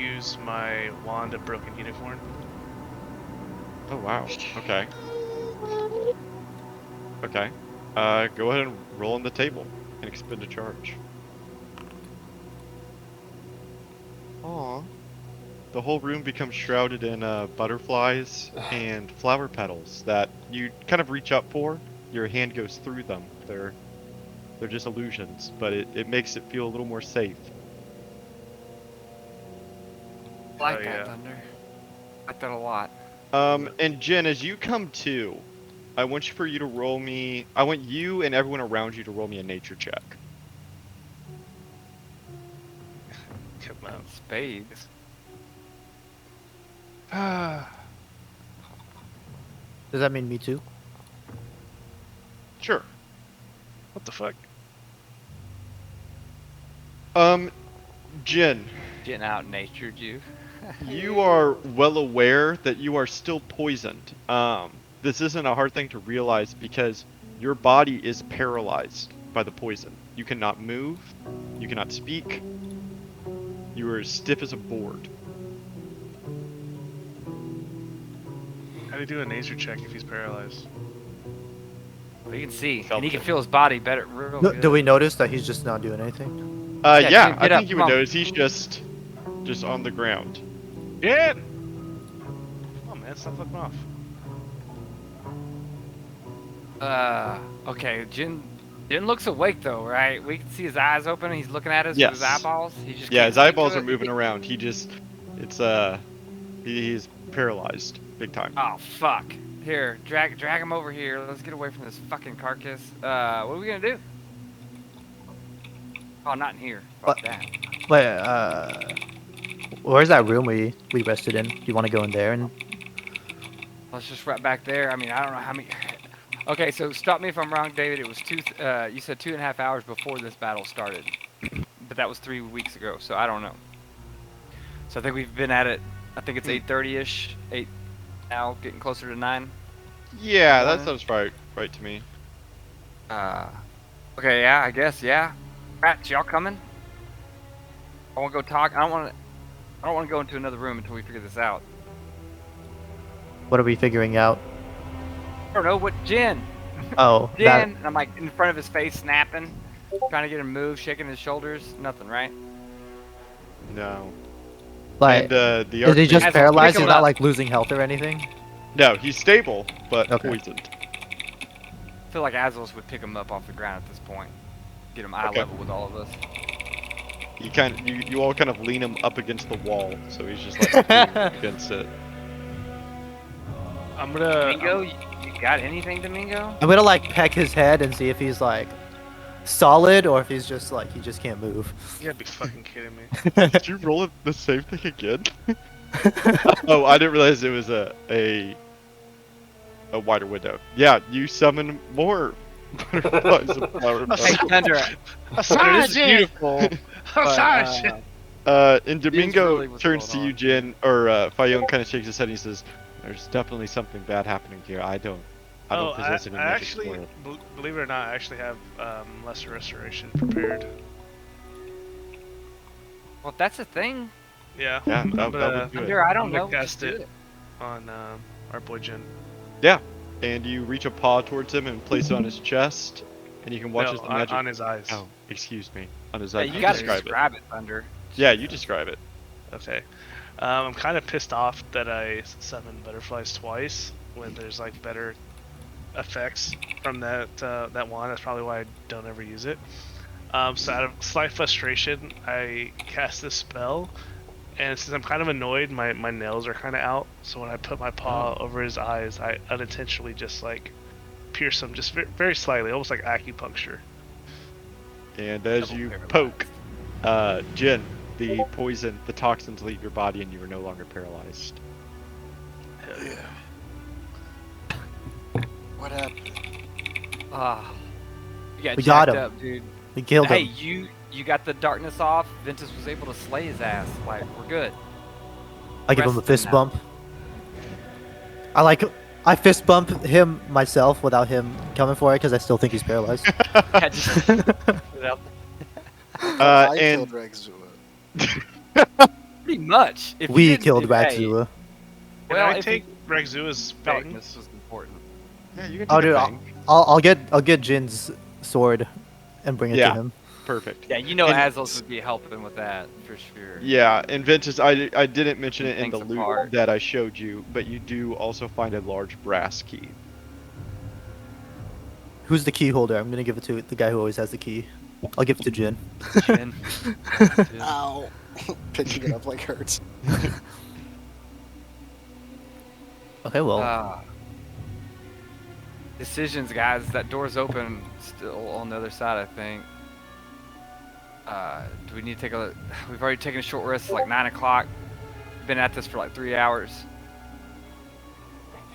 use my wand of broken unicorn. Oh wow. Okay. Okay. Go ahead and roll on the table and expend a charge. Aww. The whole room becomes shrouded in butterflies and flower petals that you kind of reach up for. Your hand goes through them. They're just illusions, but it makes it feel a little more safe. I like Oh, that, yeah. Thunder. I like that a lot. And Jen, as you come to, I want you and everyone around you to roll me a nature check. Come on. Spades. Does that mean me too? Sure. What the fuck? Jen, Getting out natured you. you are well aware that you are still poisoned. This isn't a hard thing to realize because your body is paralyzed by the poison. You cannot move, you cannot speak, you are as stiff as a board. How do you do a nature check if he's paralyzed? Well, you can see, Felt and he can it. feel his body better. Real No, good. do we notice that he's just not doing anything? Yeah, Jin, I get up, think you come would on. notice he's just on the ground. Yeah! Oh man, stop fucking off. Okay, Jin looks awake though, right? We can see his eyes open and he's looking at us with his Yes. eyeballs. He just Yeah, can't his speak to eyeballs are it. moving around. He's paralyzed big time. Oh fuck! Here, drag him over here. Let's get away from this fucking carcass. What are we gonna do? Oh, not in here. Fuck What? that. Wait, where's that room we rested in? Do you want to go in there and? Let's just right back there. I mean, I don't know how many. Okay, so stop me if I'm wrong, David. It was you said 2.5 hours before this battle started, but that was 3 weeks ago. So I don't know. So I think we've been at it. I think it's 8:30ish. 8 now, getting closer to 9. Yeah, that Morning. sounds right to me. Okay, yeah, I guess, yeah. Rats, y'all coming? I want to go talk. I don't want to go into another room until we figure this out. What are we figuring out? I don't know what Jin. Oh, Jin. that. And I'm like in front of his face, snapping, trying to get him to move, shaking his shoulders. Nothing, right? No. Like, And the is he just As- paralyzed? pick He's him not up. like losing health or anything? No, he's stable, but Okay. poisoned. I feel like Azelos would pick him up off the ground at this point, get him eye Okay. level with all of us. You all kind of lean him up against the wall, so he's just like leaning against it. I'm gonna. Domingo, you got anything, Domingo? I'm gonna like peck his head and see if he's like solid or if he's just like he just can't move. You gotta be fucking kidding me. Did you roll the same thing again? Oh, I didn't realize it was a wider window. Yeah, you summon more butterflies and flower Hey, petals. Thunder. This is beautiful. but, And Domingo really what's turns to going you, on. Jin, or Fayong kind of shakes his head and he says, "There's definitely something bad happening here. I don't Oh, possess any I magic actually, for it." believe it or not, I actually have lesser restoration prepared. Well, if that's a thing. Yeah. Yeah, I'm that gonna, would do it. Under, I I'm don't gonna know. cast Just do it on our boy Jin. Yeah, and you reach a paw towards him and place it on his chest, and you can watch No, as the magic. on his eyes. Oh, excuse me. On his Yeah, eyes. you You gotta describe it. describe it, Thunder. Yeah, you describe it. Okay. I'm kind of pissed off that I summoned butterflies twice when there's like better effects from that wand. That's probably why I don't ever use it. So out of slight frustration, I cast this spell, and since I'm kind of annoyed, my nails are kind of out. So when I put my paw over his eyes, I unintentionally just like pierce him, just very slightly, almost like acupuncture. And as Double you paralyzed. poke, Jin, the poison, the toxins leave your body, and you are no longer paralyzed. Hell yeah. What happened? Ah, you got We got jacked him. up, dude. We killed Hey, him. you got the darkness off. Ventus was able to slay his ass. Like, we're good. I give him a Resting fist now. bump. I fist bump him myself without him coming for it because I still think he's paralyzed. Yeah, just without- I And killed Rexua. pretty much. If you We didn't- killed if- hey, Raxua. Can Well, I if take you- Rexua's fang? darkness was important. yeah, you can Oh, take dude, a I'll, bang. I'll get Jin's sword and bring it Yeah. to him. Perfect. Yeah, you know And- Azos would be helping with that for sure. Yeah, and Ventus, I didn't mention it in Things the loot apart. that I showed you, but you do also find a large brass key. Who's the key holder? I'm gonna give it to the guy who always has the key. I'll give it to Jin. Jin. Jin. Ow! Picking it up like hurts. Okay, well, Decisions, guys. That door's open still on the other side, I think. Do we need to take a? We've already taken a short rest. It's like 9 o'clock. Been at this for like 3 hours.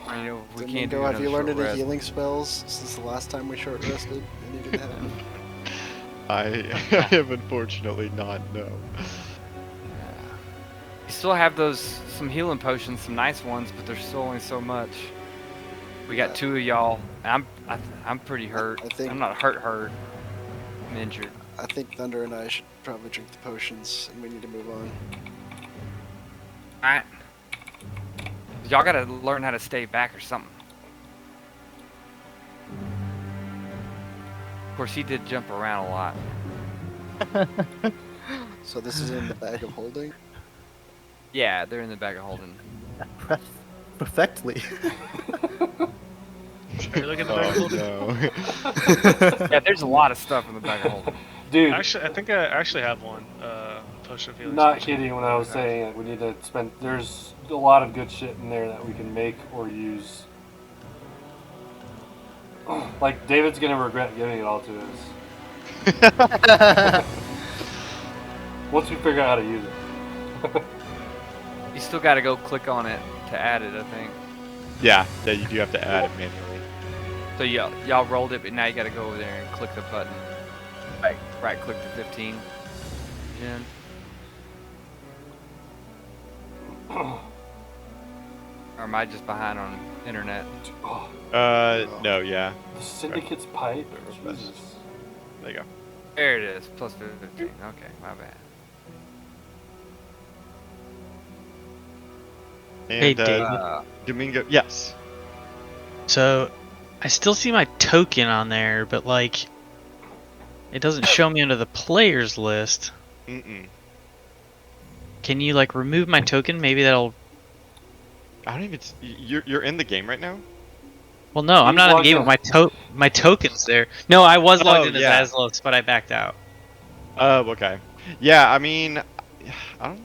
You know, we can't do Domingo, have you another learned short any rest. healing spells since the last time we short rested? Any good have? I have unfortunately not, no. You still have some healing potions, some nice ones, but there's still only so much. We got 2 of y'all. I'm pretty hurt. I think- I'm not hurt. I'm injured. I think Thunder and I should probably drink the potions, and we need to move on. Alright. Y'all gotta learn how to stay back or something. Of course, he did jump around a lot. So this is in the bag of holding. Yeah, they're in the bag of holding. perfectly. Are you looking at the Oh bag of holding? no. Yeah, there's a lot of stuff in the bag of holding. Dude, Actually, I think I actually have one. Potion of healing. not station. kidding when I was saying like, we need to spend. There's a lot of good shit in there that we can make or use. Like David's gonna regret giving it all to us once we figure out how to use it. You still gotta go click on it to add it, I think. Yeah, you do have to add it manually. So y'all rolled it, but now you gotta go over there and click the button. Right click the 15. Jen. Or am I just behind on internet? No, yeah. The Syndicate's pipe. That's- Jesus. There you go. There it is, plus 15. Okay, my bad. Hey, And, David. Domingo, yes. So, I still see my token on there, but like, it doesn't show me under the players list. Mm-mm. Can you like remove my token? Maybe that'll. I don't even. You're in the game right now. Well, no, I'm You not in the logged game. in. But my token's there. No, I was logged Oh, in yeah. as Azlos, but I backed out. Oh, okay. Yeah, I mean, I don't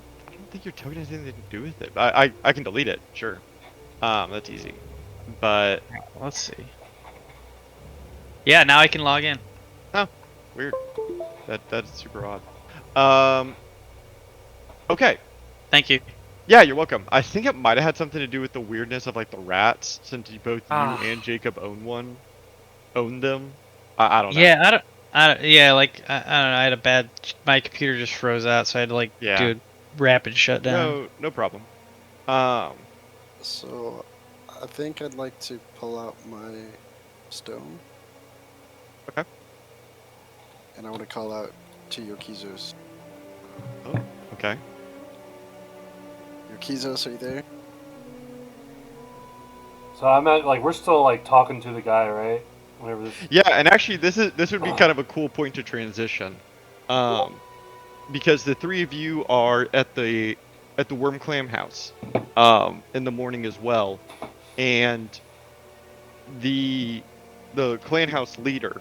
think your token has anything to do with it. I can delete it, sure. That's easy. But Let's see. Yeah, now I can log in. weird. That's super odd. Okay. Thank you. Yeah, you're welcome. I think it might have had something to do with the weirdness of like the rats, since both you Ah. and Jacob own them. I don't know. Yeah, yeah, like I don't know. I had a bad. My computer just froze out, so I had to like Yeah. do a rapid shutdown. No problem. So, I think I'd like to pull out my stone. Okay. And I want to call out to Yokizus. Okay. Your Kizos, are you there? So I'm at like we're still like talking to the guy, right? Whenever this. Yeah, and actually, this would be kind of a cool point to transition, because the three of you are at the Worm Clam house, in the morning as well, and the clan house leader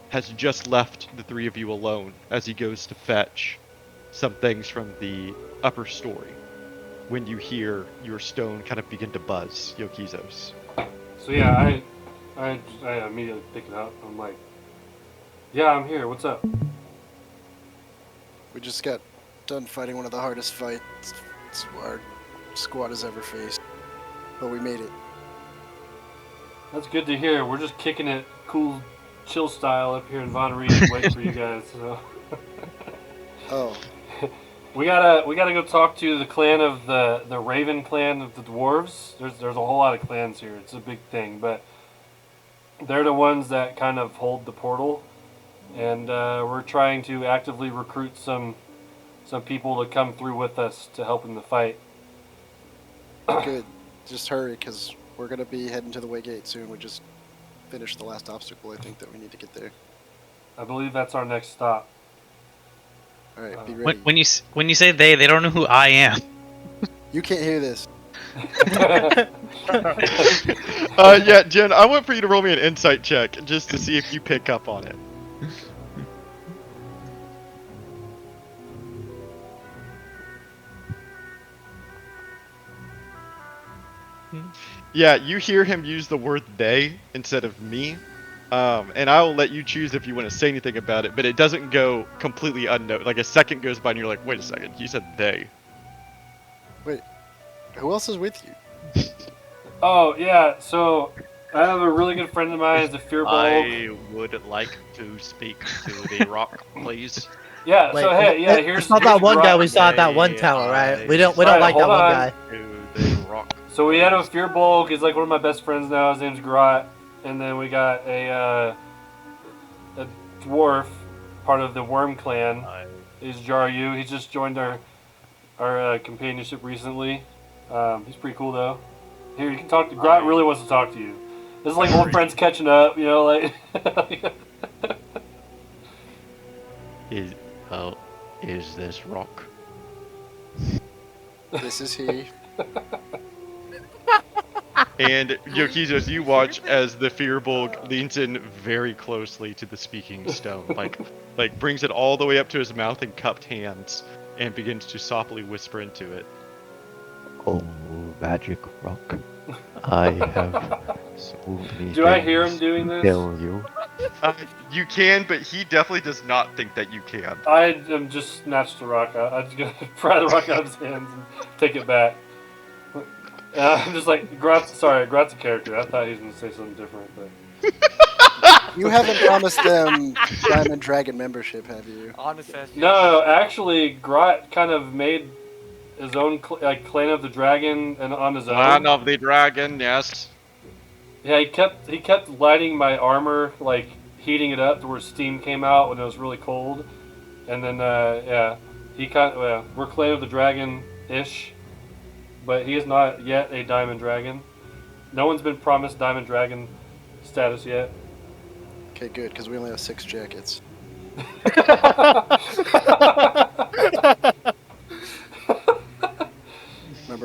has just left the three of you alone as he goes to fetch some things from the upper story. When you hear your stone kind of begin to buzz, Yokizos. So yeah, I immediately pick it up. I'm like, yeah, I'm here. What's up? We just got done fighting one of the hardest fights our squad has ever faced. But we made it. That's good to hear. We're just kicking it cool, chill style up here in Von Reed, waiting for you guys. So. Oh, We gotta go talk to the clan of the Raven clan of the dwarves. There's a whole lot of clans here. It's a big thing, but they're the ones that kind of hold the portal, and we're trying to actively recruit some people to come through with us to help in the fight. good. Just hurry, because we're going to be heading to the way gate soon. We just finished the last obstacle, I think, that we need to get there. I believe that's our next stop. All right, be When- ready. When you say they don't know who I am. You can't hear this. Yeah, Jen, I want for you to roll me an insight check just to see if you pick up on it. Yeah, you hear him use the word they instead of me. And I will let you choose if you want to say anything about it, but it doesn't go completely unnoticed. Like a second goes by and you're like, wait a second, you said they. Wait, who else is with you? Oh yeah, so I have a really good friend of mine. Is a Fearbolg. I would like to speak to the rock, please. Yeah. Wait, so hey, yeah. it's Here's not that one guy Grok. we saw at that one tower, right? We don't like that hold one on. guy. To the rock. So we had a Fearbolg. He's like one of my best friends now. His name's Grot. And then we got a dwarf, part of the Worm Clan. He's Jaryu. He's just joined our companionship recently. He's pretty cool though. Here, you can talk to Grot. Really wants to talk to you. This is like old friends catching up. You know, like. Is this rock? This is he. And Yokizos, you watch as the Fearbolg leans in very closely to the speaking stone, like brings it all the way up to his mouth in cupped hands, and begins to softly whisper into it. Oh, magic rock! I have so many. Do I hear him doing this? Tell you. You can, but he definitely does not think that you can. I am just snatched the rock out. I'm just gonna pry the rock out of his hands and take it back. I'm just like, Grot's a character. I thought he was gonna say something different, but You haven't promised them Diamond Dragon membership, have you? Honest as no. Actually, Grot kind of made his own clan of the dragon and on his own. Clan of the dragon, yes. Yeah, he kept lighting my armor, like heating it up to where steam came out when it was really cold, and then yeah, we're clan of the dragon ish. But he is not yet a Diamond Dragon. No one's been promised Diamond Dragon status yet. Okay, good, because we only have 6 jackets. Remember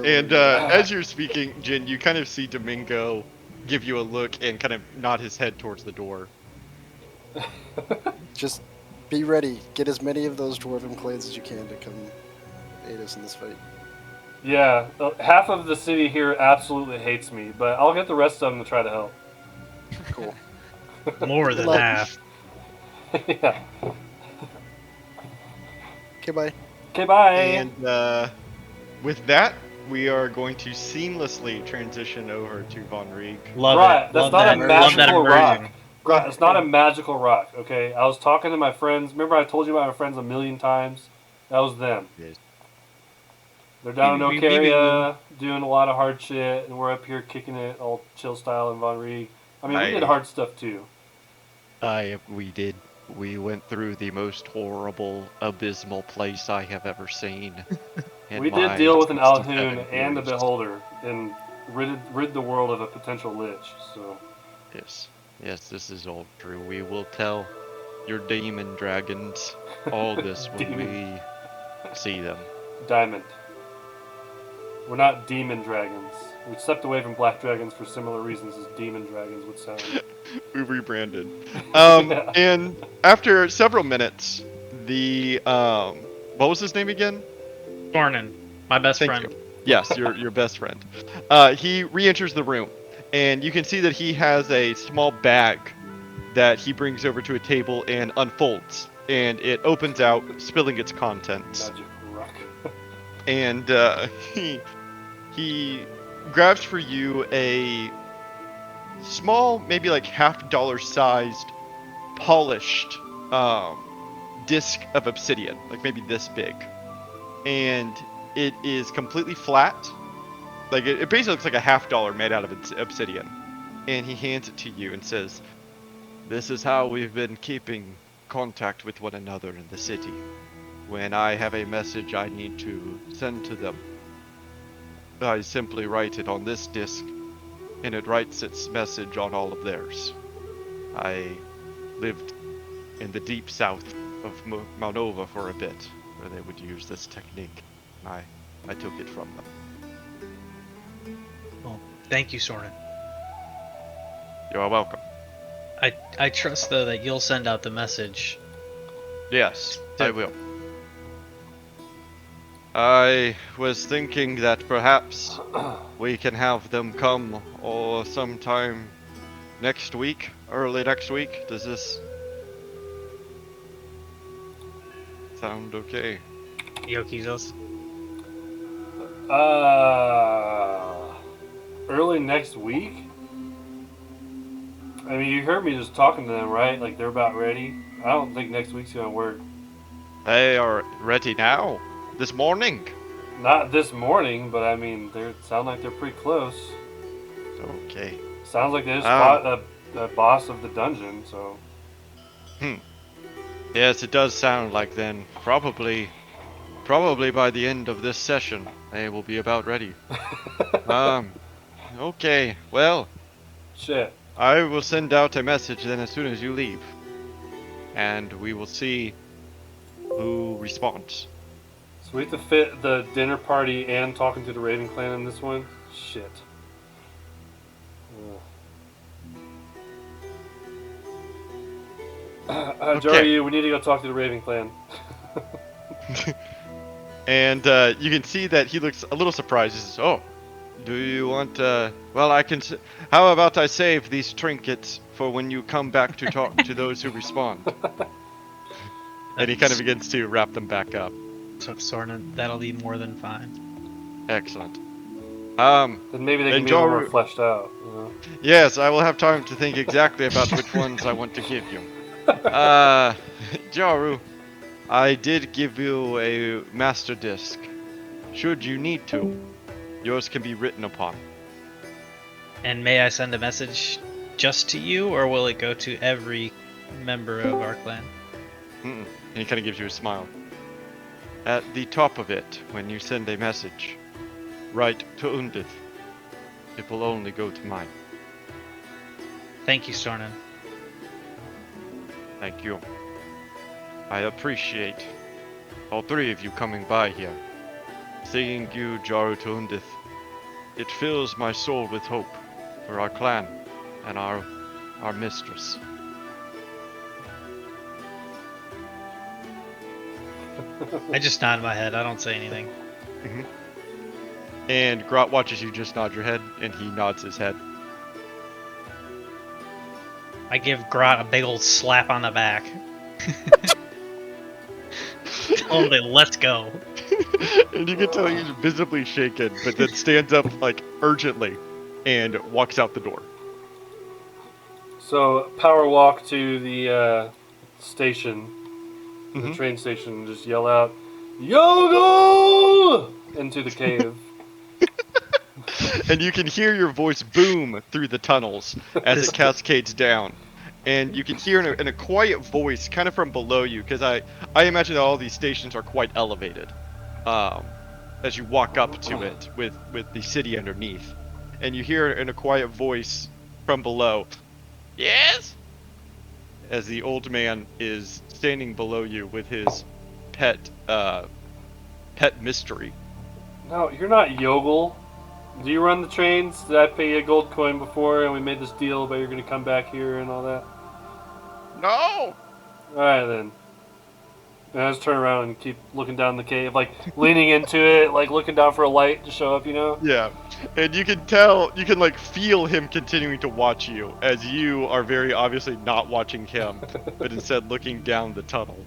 And when as you're speaking, Jin, you kind of see Domingo give you a look and kind of nod his head towards the door. just be ready. Get as many of those dwarven clans as you can to come aid us in this fight. Yeah, half of the city here absolutely hates me, but I'll get the rest of them to try to help. Cool. More than luck. half. Yeah. Okay, bye. Okay, bye. And with that, we are going to seamlessly transition over to Von Rieg. Love Right, it. that's Love not that. a Love that magical rock. immersion. Grot, it's not a magical rock, okay? I was talking to my friends. Remember I told you about my friends a million times? That was them. Yes. They're down in Beep, beep, beep, beep, Ocaria, doing a lot of hard shit, and we're up here kicking it all chill style in Von Rieg. I mean, we did hard stuff too. We did. We went through the most horrible, abysmal place I have ever seen. In We did my deal with an 67 Alhoon and a years. Beholder and rid the world of a potential lich. So Yes, yes, this is all true. We will tell your demon dragons all this when we see them. Diamond. We're not demon dragons. We stepped away from black dragons for similar reasons as demon dragons would sound. We rebranded. Yeah. And after several minutes, the what was his name again? Sornin, my best Thank friend. you. Yes, your best friend. He re-enters the room, and you can see that he has a small bag that he brings over to a table and unfolds, and it opens out, spilling its contents. Magic rock. And he grabs for you a small, maybe like $half sized, polished disc of obsidian, like maybe this big, and it is completely flat. Like it basically looks like a $half made out of obsidian. And he hands it to you and says, "This is how we've been keeping contact with one another in the city. When I have a message I need to send to them, I simply write it on this disc, and it writes its message on all of theirs. I lived in the deep south of Malnova for a bit, where they would use this technique. I took it from them." Well, thank you, Sornin. You are welcome. I trust though that you'll send out the message. Yes, I will. I was thinking that perhaps we can have them come or sometime next week, early next week. Does this sound okay? Yokizos. Early next week? I mean, you heard me just talking to them, right? Like, they're about ready. I don't think next week's gonna work. They are ready now. This morning. Not this morning, but I mean, they sound like they're pretty close. Okay. Sounds like they just fought the boss of the dungeon, so. Yes, it does sound like then. Probably by the end of this session, they will be about ready. Okay. Well, Shit. I will send out a message then as soon as you leave. And we will see who responds. So we have to fit the dinner party and talking to the Raven Clan in this one? Shit. Jory, we need to go talk to the Raven Clan. And you can see that he looks a little surprised. He says, "Oh, do you want, well, I can, how about I save these trinkets for when you come back to talk to those who respond?" And he kind of begins to wrap them back up. So Sornin, that'll be more than fine. Excellent. Then maybe they can and be a little more Joru- fleshed out. You know? Yes, I will have time to think exactly about which ones I want to give you. Jaru, I did give you a master disc. Should you need to, yours can be written upon. And may I send a message just to you, or will it go to every member of our clan? And he kind of gives you a smile. At the top of it, when you send a message, write to Undith. It will only go to mine. Thank you, Sornin. Thank you. I appreciate all three of you coming by here. Seeing you, Jaru to Undith, it fills my soul with hope for our clan and our mistress. I just nod my head. I don't say anything. And Grot watches you just nod your head, and he nods his head. I give Grot a big old slap on the back. Tell him to let's go. And you can tell he's visibly shaken, but then stands up like urgently and walks out the door. So, power walk to the station, the train station, and just yell out, "Yogo!" into the cave. And you can hear your voice boom through the tunnels as it cascades down. and you can hear in a quiet voice, kind of from below you, because I imagine that all these stations are quite elevated, as you walk up to it with the city underneath, and you hear in a quiet voice from below, yes, as the old man is standing below you with his pet mystery. No, you're not Yogel. Do you run the trains? Did I pay you a gold coin before and we made this deal about you're going to come back here and all that? No. Alright then. And I just turn around and keep looking down the cave, like leaning into it, like looking down for a light to show up, you know? Yeah, and you can tell, you can like feel him continuing to watch you, as you are very obviously not watching him, but instead looking down the tunnel.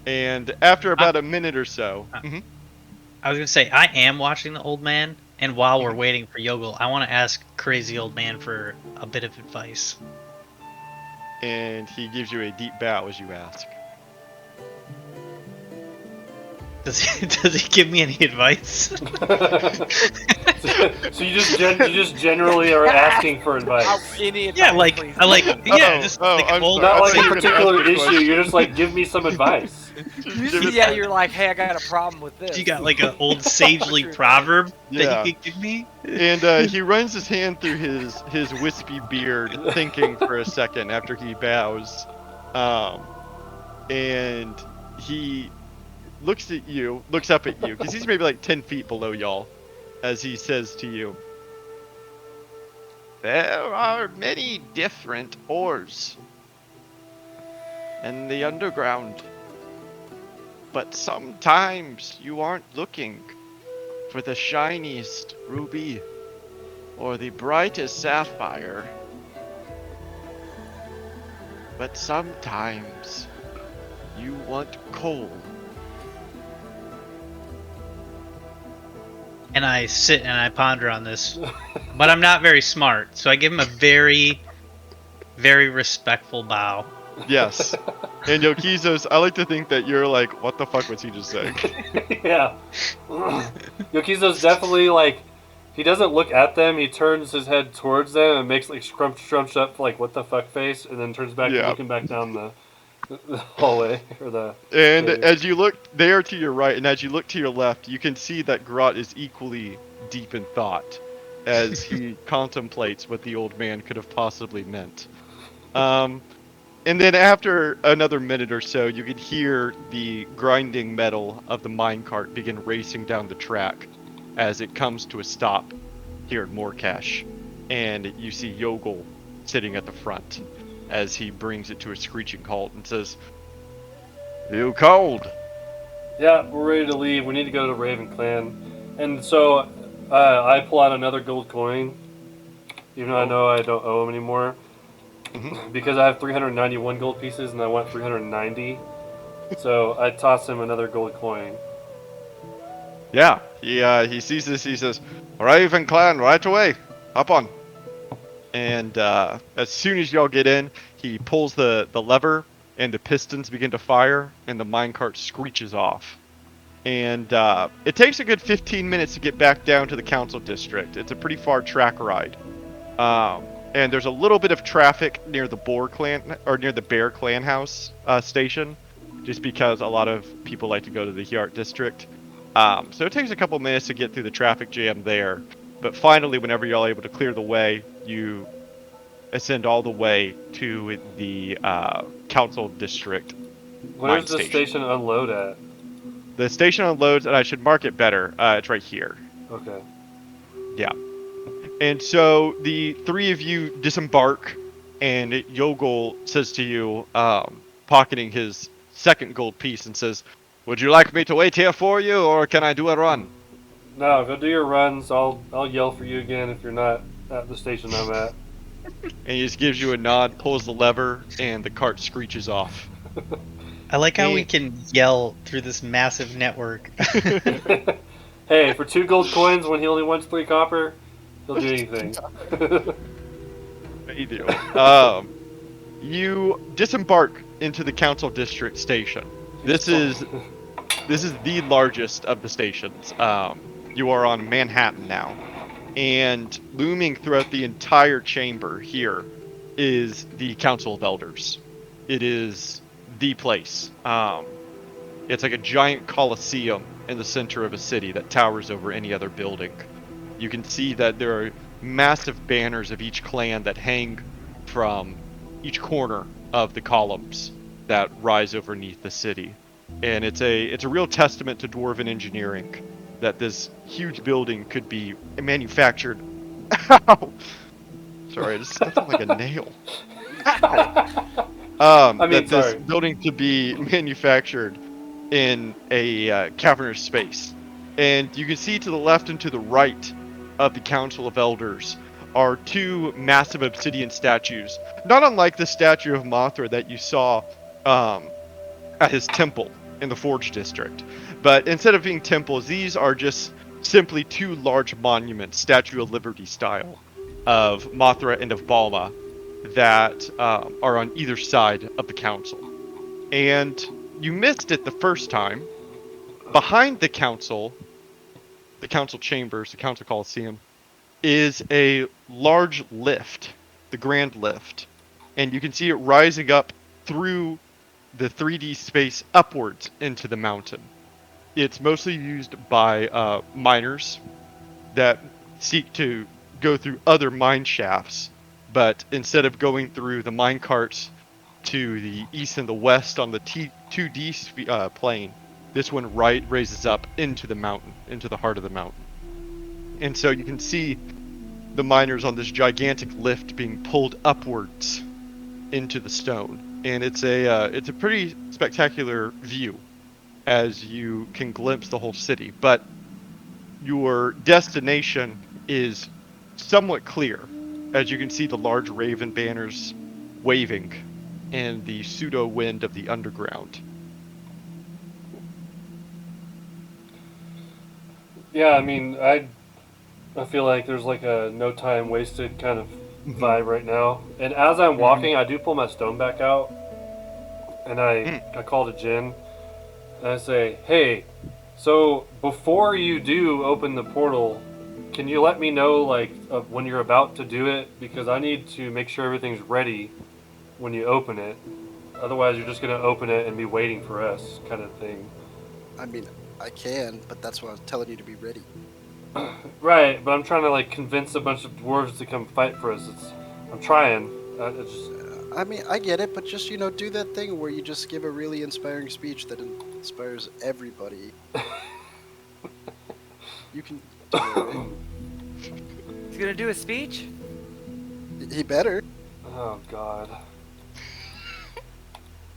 And after about a minute or so, I was gonna say I am watching the old man, and while we're waiting for Yogel, I want to ask crazy old man for a bit of advice. and he gives you a deep bow as you ask. Does he give me any advice? So you just generally are asking for advice. Any advice, Yeah, like please. I like yeah, just oh, like I'm old. sorry. Not like I thought a you were gonna particular ask a issue. question. You're just like, give me some advice. Yeah, you're like, hey, I got a problem with this. You got like an old sagely proverb Yeah. that you could give me? And he runs his hand through his wispy beard, thinking for a second after he bows, and he looks up at you, because he's maybe like 10 feet below y'all, as he says to you, "There are many different ores in the underground, but sometimes you aren't looking for the shiniest ruby or the brightest sapphire, but sometimes you want coal." And I sit and I ponder on this, but I'm not very smart, so I give him a very, very respectful bow. Yes. And Yokizos, I like to think that you're like, what the fuck was he just saying? Yeah. Yokizo's definitely like, he doesn't look at them. He turns his head towards them and makes like scrunched up like what the fuck face, and then turns back Yeah. looking back down the hallway or the. And cave. as you look there to your right, and as you look to your left, you can see that Grot is equally deep in thought as he contemplates what the old man could have possibly meant. And then after another minute or so, you can hear the grinding metal of the minecart begin racing down the track as it comes to a stop here in Morcash. And you see Yogel sitting at the front as he brings it to a screeching halt and says, "You cold?" Yeah, we're ready to leave. We need to go to Raven Clan. And so I pull out another gold coin, even though I know I don't owe him anymore. Because I have 391 gold pieces and I want 390. So I toss him another gold coin. Yeah, he sees this. He says, "Raven Clan, right away. Hop on." And as soon as y'all get in, he pulls the lever, and the pistons begin to fire, and the minecart screeches off. And it takes a good 15 minutes to get back down to the council district. It's a pretty far track ride. And there's a little bit of traffic near the near the Bear Clan House station, just because a lot of people like to go to the Hyart district. So it takes a couple minutes to get through the traffic jam there. But finally, whenever y'all are able to clear the way, you ascend all the way to the council district. Where's the station unload at? The station unloads, and I should mark it better. It's right here. Okay. Yeah. And so the three of you disembark, and Yogel says to you, pocketing his second gold piece, and says, "Would you like me to wait here for you, or can I do a run?" No, go do your runs. I'll yell for you again if you're not at the station I'm at. And he just gives you a nod, pulls the lever, and the cart screeches off. I like how we can yell through this massive network. Hey, for 2 gold coins when he only wants 3 copper, he'll do anything. You do. You disembark into the council district station. This is the largest of the stations. You are on Manhattan now, and looming throughout the entire chamber here is the Council of Elders. It is the place. It's like a giant coliseum in the center of a city that towers over any other building. You can see that there are massive banners of each clan that hang from each corner of the columns that rise overneath the city. And it's a real testament to dwarven engineering that this huge building could be manufactured. Ow! Sorry, I just stepped on like a nail. That this sorry. building to be manufactured in a cavernous space. And you can see to the left and to the right of the Council of Elders are two massive obsidian statues, not unlike the statue of Mothra that you saw at his temple in the Forge District. But instead of being temples, these are just simply two large monuments, Statue of Liberty style, of Mothra and of Balma that are on either side of the council. And you missed it the first time. Behind the council chambers, the council coliseum, is a large lift, the grand lift. And you can see it rising up through the 3D space upwards into the mountain. It's mostly used by miners that seek to go through other mine shafts, but instead of going through the mine carts to the east and the west on the 2D plane, this one raises up into the mountain, into the heart of the mountain. And so you can see the miners on this gigantic lift being pulled upwards into the stone. And it's a pretty spectacular view as you can glimpse the whole city. But your destination is somewhat clear, as you can see the large raven banners waving in the pseudo wind of the underground. Yeah, I mean, I feel like there's like a no time wasted kind of vibe right now. And as I'm walking, I do pull my stone back out, and I call to Jin, and I say, "Hey, so before you do open the portal, can you let me know like when you're about to do it? Because I need to make sure everything's ready when you open it. Otherwise, you're just gonna open it and be waiting for us, kind of thing." I mean, I can, but that's why I was telling you to be ready. Right, but I'm trying to like convince a bunch of dwarves to come fight for us. I'm trying. I mean, I get it, but just, do that thing where you just give a really inspiring speech that inspires everybody. You can do it. He's gonna do a speech. He better. Oh God.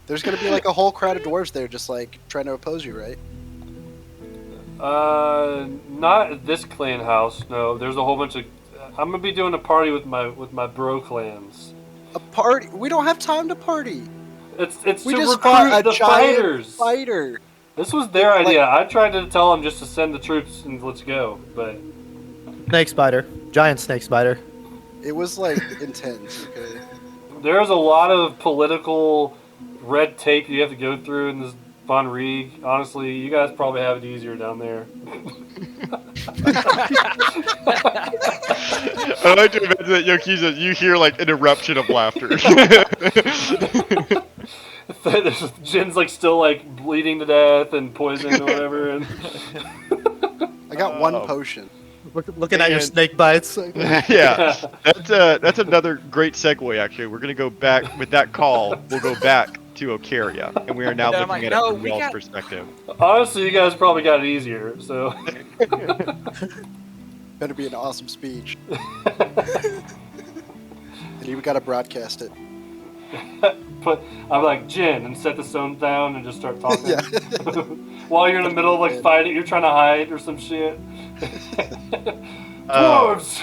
There's gonna be like a whole crowd of dwarves there just like trying to oppose you, right? Not at this clan house. No, there's a whole bunch of. I'm gonna be doing a party with my bro clans. A party? We don't have time to party. It's We to just recruit fought a the giant fighters. fighter. This was their idea. I tried to tell them just to send the troops and let's go, but Snake spider. Giant snake spider. It was like intense. Okay. there's a lot of political red tape you have to go through in this Von Rieg. Honestly, you guys probably have it easier down there. I like to imagine that Yokiza, you hear like an eruption of laughter. Jin's like still like bleeding to death and poisoned or whatever. And I got one potion. Looking at your And- snake bites. Yeah, that's another great segue. Actually, we're gonna go back with that call. We'll go back to Ocaria, and we are now And I'm looking like, at no, it from we y'all's got- perspective. honestly, you guys probably got it easier. So Better be an awesome speech. And you gotta broadcast it. I'm like Jin and set the stone down and just start talking. Yeah. While you're in the middle of like fighting, you're trying to hide or some shit. Dwarves.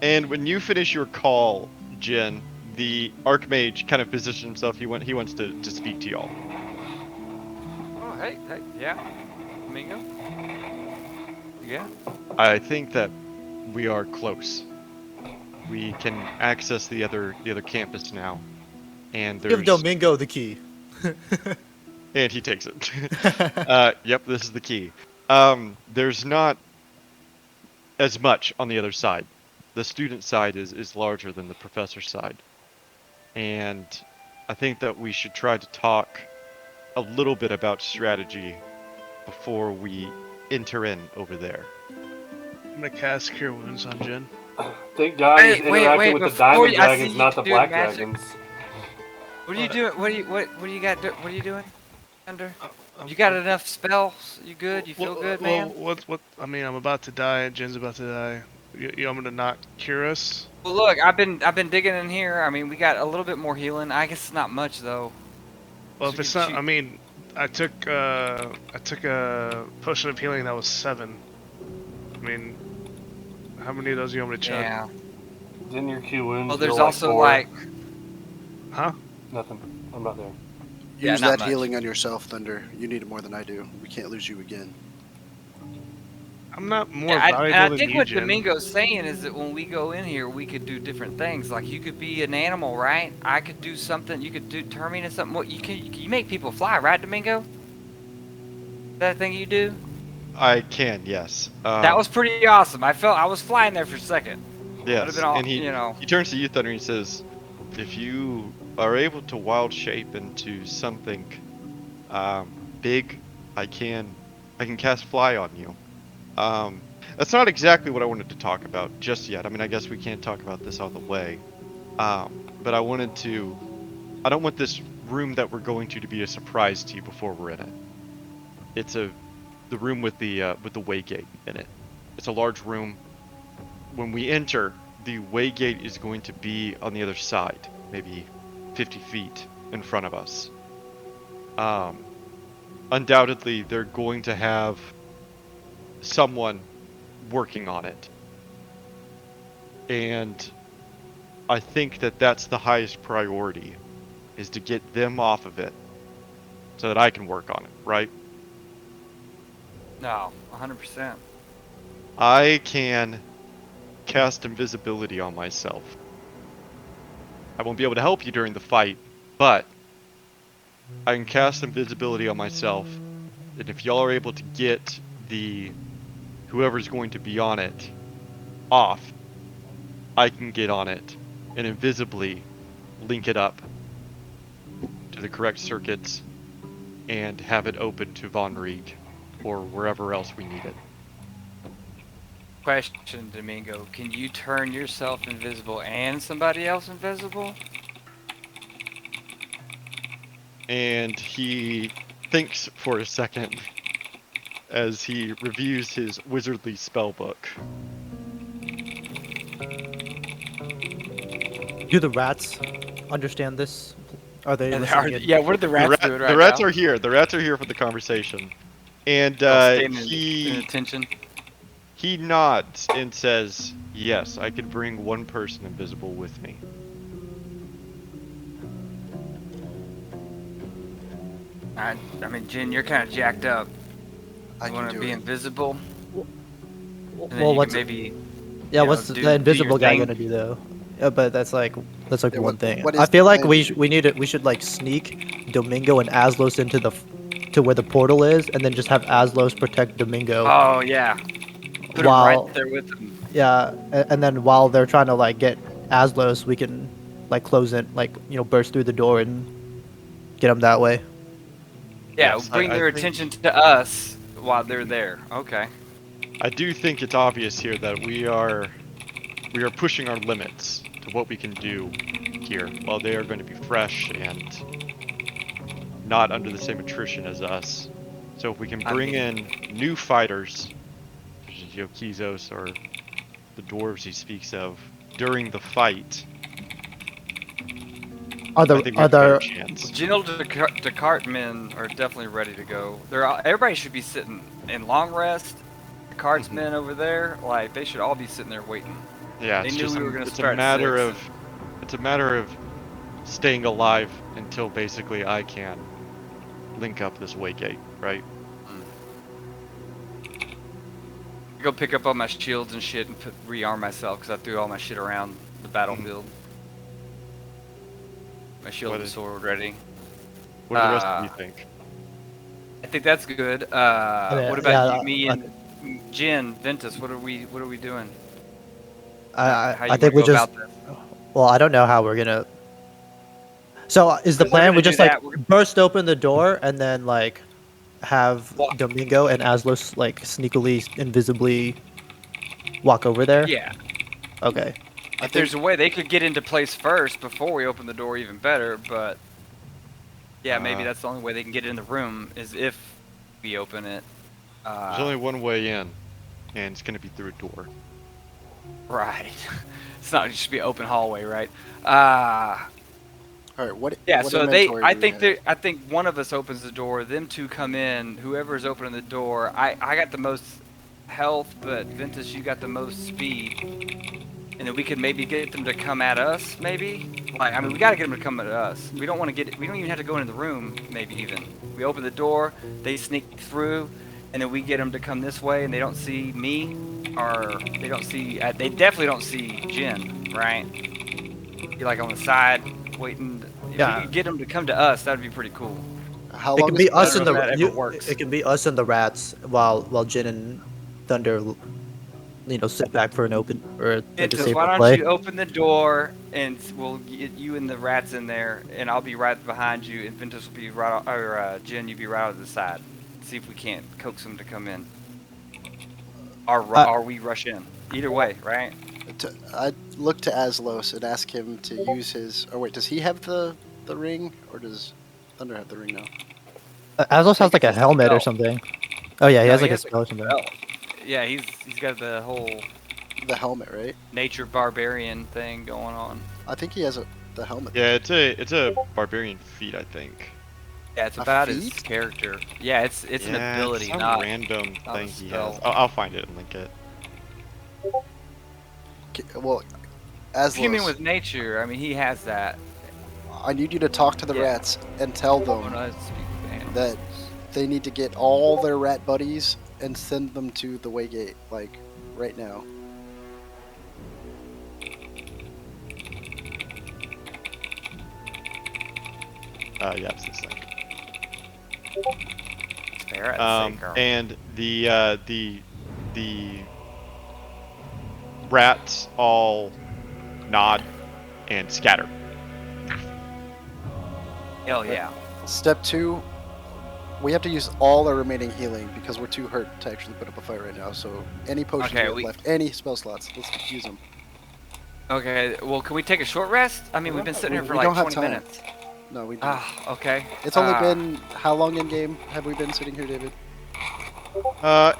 And when you finish your call, Jin, the Archmage kind of positions himself. He wants to speak to y'all. Oh, hey, yeah, Mingo. Yeah. I think that we are close. We can access the other campus now, and Give there's Domingo the key. and he takes it. Yep, this is the key. There's not as much on the other side. the student side is larger than the professor side. And I think that we should try to talk a little bit about strategy before we enter in over there. I'm gonna cast Cure Wounds on Jin. Thank God he's Wait, interacting with the before diamond I see dragons, you not the do black magic. dragons. What are you doing? What do you got? What are you doing? Under? I'm- You got I'm- enough spells? You good? You feel good, man? What? I mean, I'm about to die. Jin's about to die. You want me to not cure us? Well, look, I've been digging in here. I mean, we got a little bit more healing. I guess it's not much though. Well, So if it's you not, shoot- I mean, I took a potion of healing that was 7. I mean, how many of those do you want me to chug? Yeah. Didn't your Q wounds? Well, there's heal, also 4? like Huh? Nothing. I'm not there. Yeah, Use not that much. healing on yourself, Thunder. You need it more than I do. We can't lose you again. I'm not more Yeah, and valuable I than think you, what Jin. Domingo's saying is that when we go in here, we could do different things. Like you could be an animal, right? I could do something. You could turn me into something. What you make people fly, right, Domingo? That thing you do? I can, yes. That was pretty awesome. I was flying there for a second. Would have yes. been all, And he you know. he turns to you, Thunder, and he says, "If you are able to wild shape into something big, I can cast fly on you." That's not exactly what I wanted to talk about just yet. I mean, I guess we can't talk about this on the way. But I wanted to. I don't want this room that we're going to be a surprise to you before we're in it. It's the room with the way gate in it. It's a large room. When we enter, the way gate is going to be on the other side, maybe 50 feet in front of us. Undoubtedly, they're going to have someone working on it. And I think that that's the highest priority, is to get them off of it so that I can work on it, right? No, 100%. I can cast invisibility on myself. I won't be able to help you during the fight, but I can cast invisibility on myself, and if y'all are able to get whoever's going to be on it off, I can get on it and invisibly link it up to the correct circuits and have it open to Von Rieg or wherever else we need it. Question, Domingo. Can you turn yourself invisible and somebody else invisible? And he thinks for a second as he reviews his wizardly spellbook. Do the rats understand this? Are they Yeah, listening in? yeah, what are the rats doing right The rats now? are here. The rats are here for the conversation. And Staying in he attention. he nods and says, "Yes, I could bring one person invisible with me." I mean, Jin, you're kind of jacked up. I You can want to do be it. invisible? And then Well, you what's can maybe yeah? you What's know, do the invisible your guy thing. gonna do though? Yeah, but that's like Yeah, one thing. what I is feel the like plan? we should like sneak Domingo and Aslos into to where the portal is, and then just have Aslos protect Domingo. Oh yeah. Put him While right there with them. yeah, and then while they're trying to like get Aslos, we can like close it, like burst through the door and get them that way. Yeah, Yes, bring I their think- attention to us while they're there. Okay. I do think it's obvious here that we are pushing our limits to what we can do here, while they are going to be fresh and not under the same attrition as us. So if we can I bring mean- in new fighters, such as Yokizos or the dwarves he speaks of, during the fight, Are I there think we are have a better there chance. General Descartes men are definitely ready to go. Everybody should be sitting in long rest. Descartes men over there, like they should all be sitting there waiting. Yeah, They it's knew just we were gonna it's start a matter at of it's a matter of staying alive until basically I can link up this waygate, right? Go pick up all my shields and shit and rearm myself because I threw all my shit around the battlefield. My shield What and is- sword ready. What do the rest of you think? I think that's good. yeah, What about yeah, you, me, I- and Jin, Ventus? What are we doing? How you I think wanna we go just. about this? Well, I don't know how we're gonna. So is the Because we're plan gonna we do just like that. We're gonna, burst open the door and then like have Well- Domingo and Aslos like sneakily, invisibly walk over there? yeah. Okay. If there's a way they could get into place first before we open the door, even better. But yeah, maybe that's the only way they can get in the room is if we open it. There's only one way in, and it's gonna be through a door. Right. It's not just be an open hallway, right? All right, what? Yeah. what So they, inventory I do we think have? they, I think one of us opens the door. Them two come in. Whoever's opening the door. I got the most health, but Ventus, you got the most speed. And then we could maybe get them to come at us, maybe? Like, I mean, we gotta get them to come at us. We don't want to get, we don't even have to go into the room, maybe even. We open the door, they sneak through, and then we get them to come this way, and they don't see me, or they don't see, they definitely don't see Jen, right? Be like on the side, waiting. If Yeah. we could get them to come to us, that'd be pretty cool. How It long can is be the us I and don't know the. if that ever works. It can be us and the rats while Jin and Thunder, sit back for an open or like a Ventus, safer why don't play. you open the door and we'll get you and the rats in there, and I'll be right behind you, and Ventus will be right, or Jen, you be right on the side. See if we can't coax them to come in, or we rush in. Either way, right? I'd look to Aslos and ask him to use his. Oh wait, does he have the ring, or does Thunder have the ring now? Aslos has like a it's a helmet or spell. something. Oh yeah, he No, has like a a spell or something. spell. Yeah, he's got the whole The helmet, right? nature barbarian thing going on. I think he has the helmet. Yeah, it's a barbarian feat, I think. Yeah, it's A about his feat? character. Yeah, it's an Yeah, ability, some not random not a thing he has. spell. I'll find it and link it. Well, If you mean Aslos, with nature, I mean he has that. I need you to talk to the Yeah. rats and tell Oh, them no, I speak with animals. that they need to get all their rat buddies and send them to the Waygate, like right now. Yeah, it's this thing. Fair, I'd say, girl. And the rats all nod and scatter. Hell yeah. Step 2, we have to use all our remaining healing because we're too hurt to actually put up a fight right now. So any potions Okay, we have we- left, any spell slots, let's use them. Okay, well, can we take a short rest? I mean, we've been sitting here for We like don't have 20 time. minutes. No, we don't. Ah, okay. It's only Ah, been how long in game have we been sitting here, David?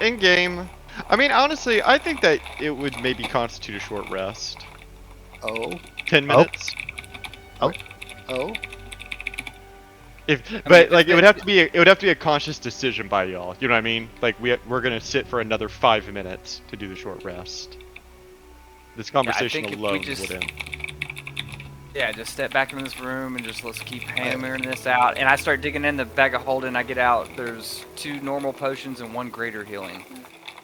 In game, I mean, honestly, I think that it would maybe constitute a short rest. Oh, 10 minutes. oh. But like it would have to be a conscious decision by y'all. You know what I mean? Like we're gonna sit for another 5 minutes to do the short rest. This conversation think if we alone just- would end. Yeah, just step back in this room and just let's keep hammering this out. And I start digging in the bag of holding. I get out. There's 2 normal potions and 1 greater healing.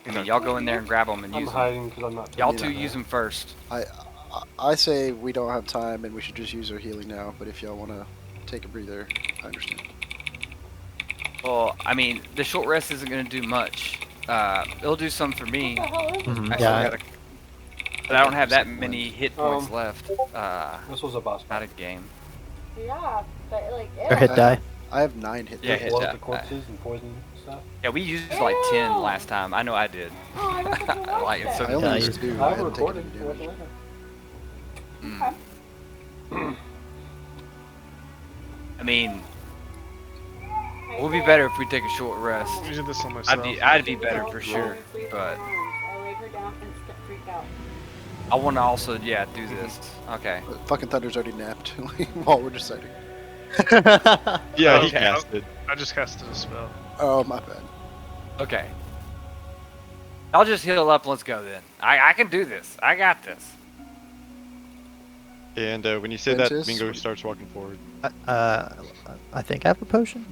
I mean, y'all go in there and grab them and I'm use them. hiding because I'm not. Y'all doing 2 that. use them first. I say we don't have time and we should just use our healing now. But if y'all want to take a breather, I understand. Well, I mean, the short rest isn't going to do much. It'll do some for me. Mhm, I still yeah. gotta, but I don't have that many hit points left. This was a boss Not fight. a game. Yeah, but like, Or hit die. I have 9 hit Yeah, points. hit Blow die. up the corpses and poison stuff. Yeah, we used like 10 last time. I know I did. Oh, I don't think I like it so I only Yeah, used 2. I I haven't taken recorded. any damage. Mm. I mean, it would be better if we take a short rest. I'm using this on myself. I'd be better for sure, but I laid her down and freaked out. I want to also, yeah, do this. Okay. Fucking Thunder's already napped while we're deciding. Yeah, he Okay. casted. I just casted a spell. Oh, my bad. Okay. I'll just heal up. Let's go then. I can do this. I got this. And when you say that, Ventus? Mingo starts walking forward. I think I have a potion.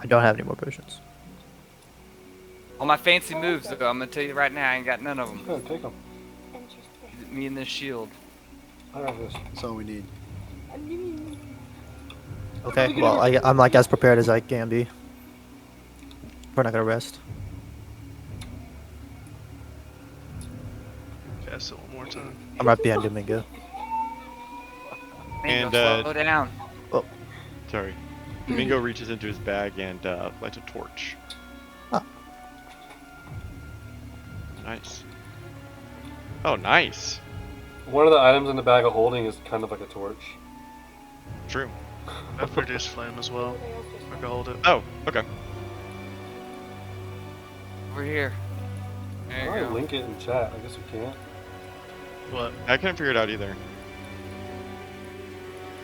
I don't have any more potions. All my fancy moves, though, I'm gonna tell you right now, I ain't got none of them. Go take them. Interesting. Me and this shield. I have this. That's all we need. Okay, well I'm like as prepared as I can be. We're not gonna rest. more time. I'm right behind Domingo. And, slow down. Sorry. Domingo reaches into his bag and lights a torch. Oh. Nice. Oh, nice. One of the items in the bag of holding is kind of like a torch. True. I produce flame as well. I can hold it. Oh, okay. Over here. I There you might go. link it in chat. I guess we can't. What? I couldn't figure it out either.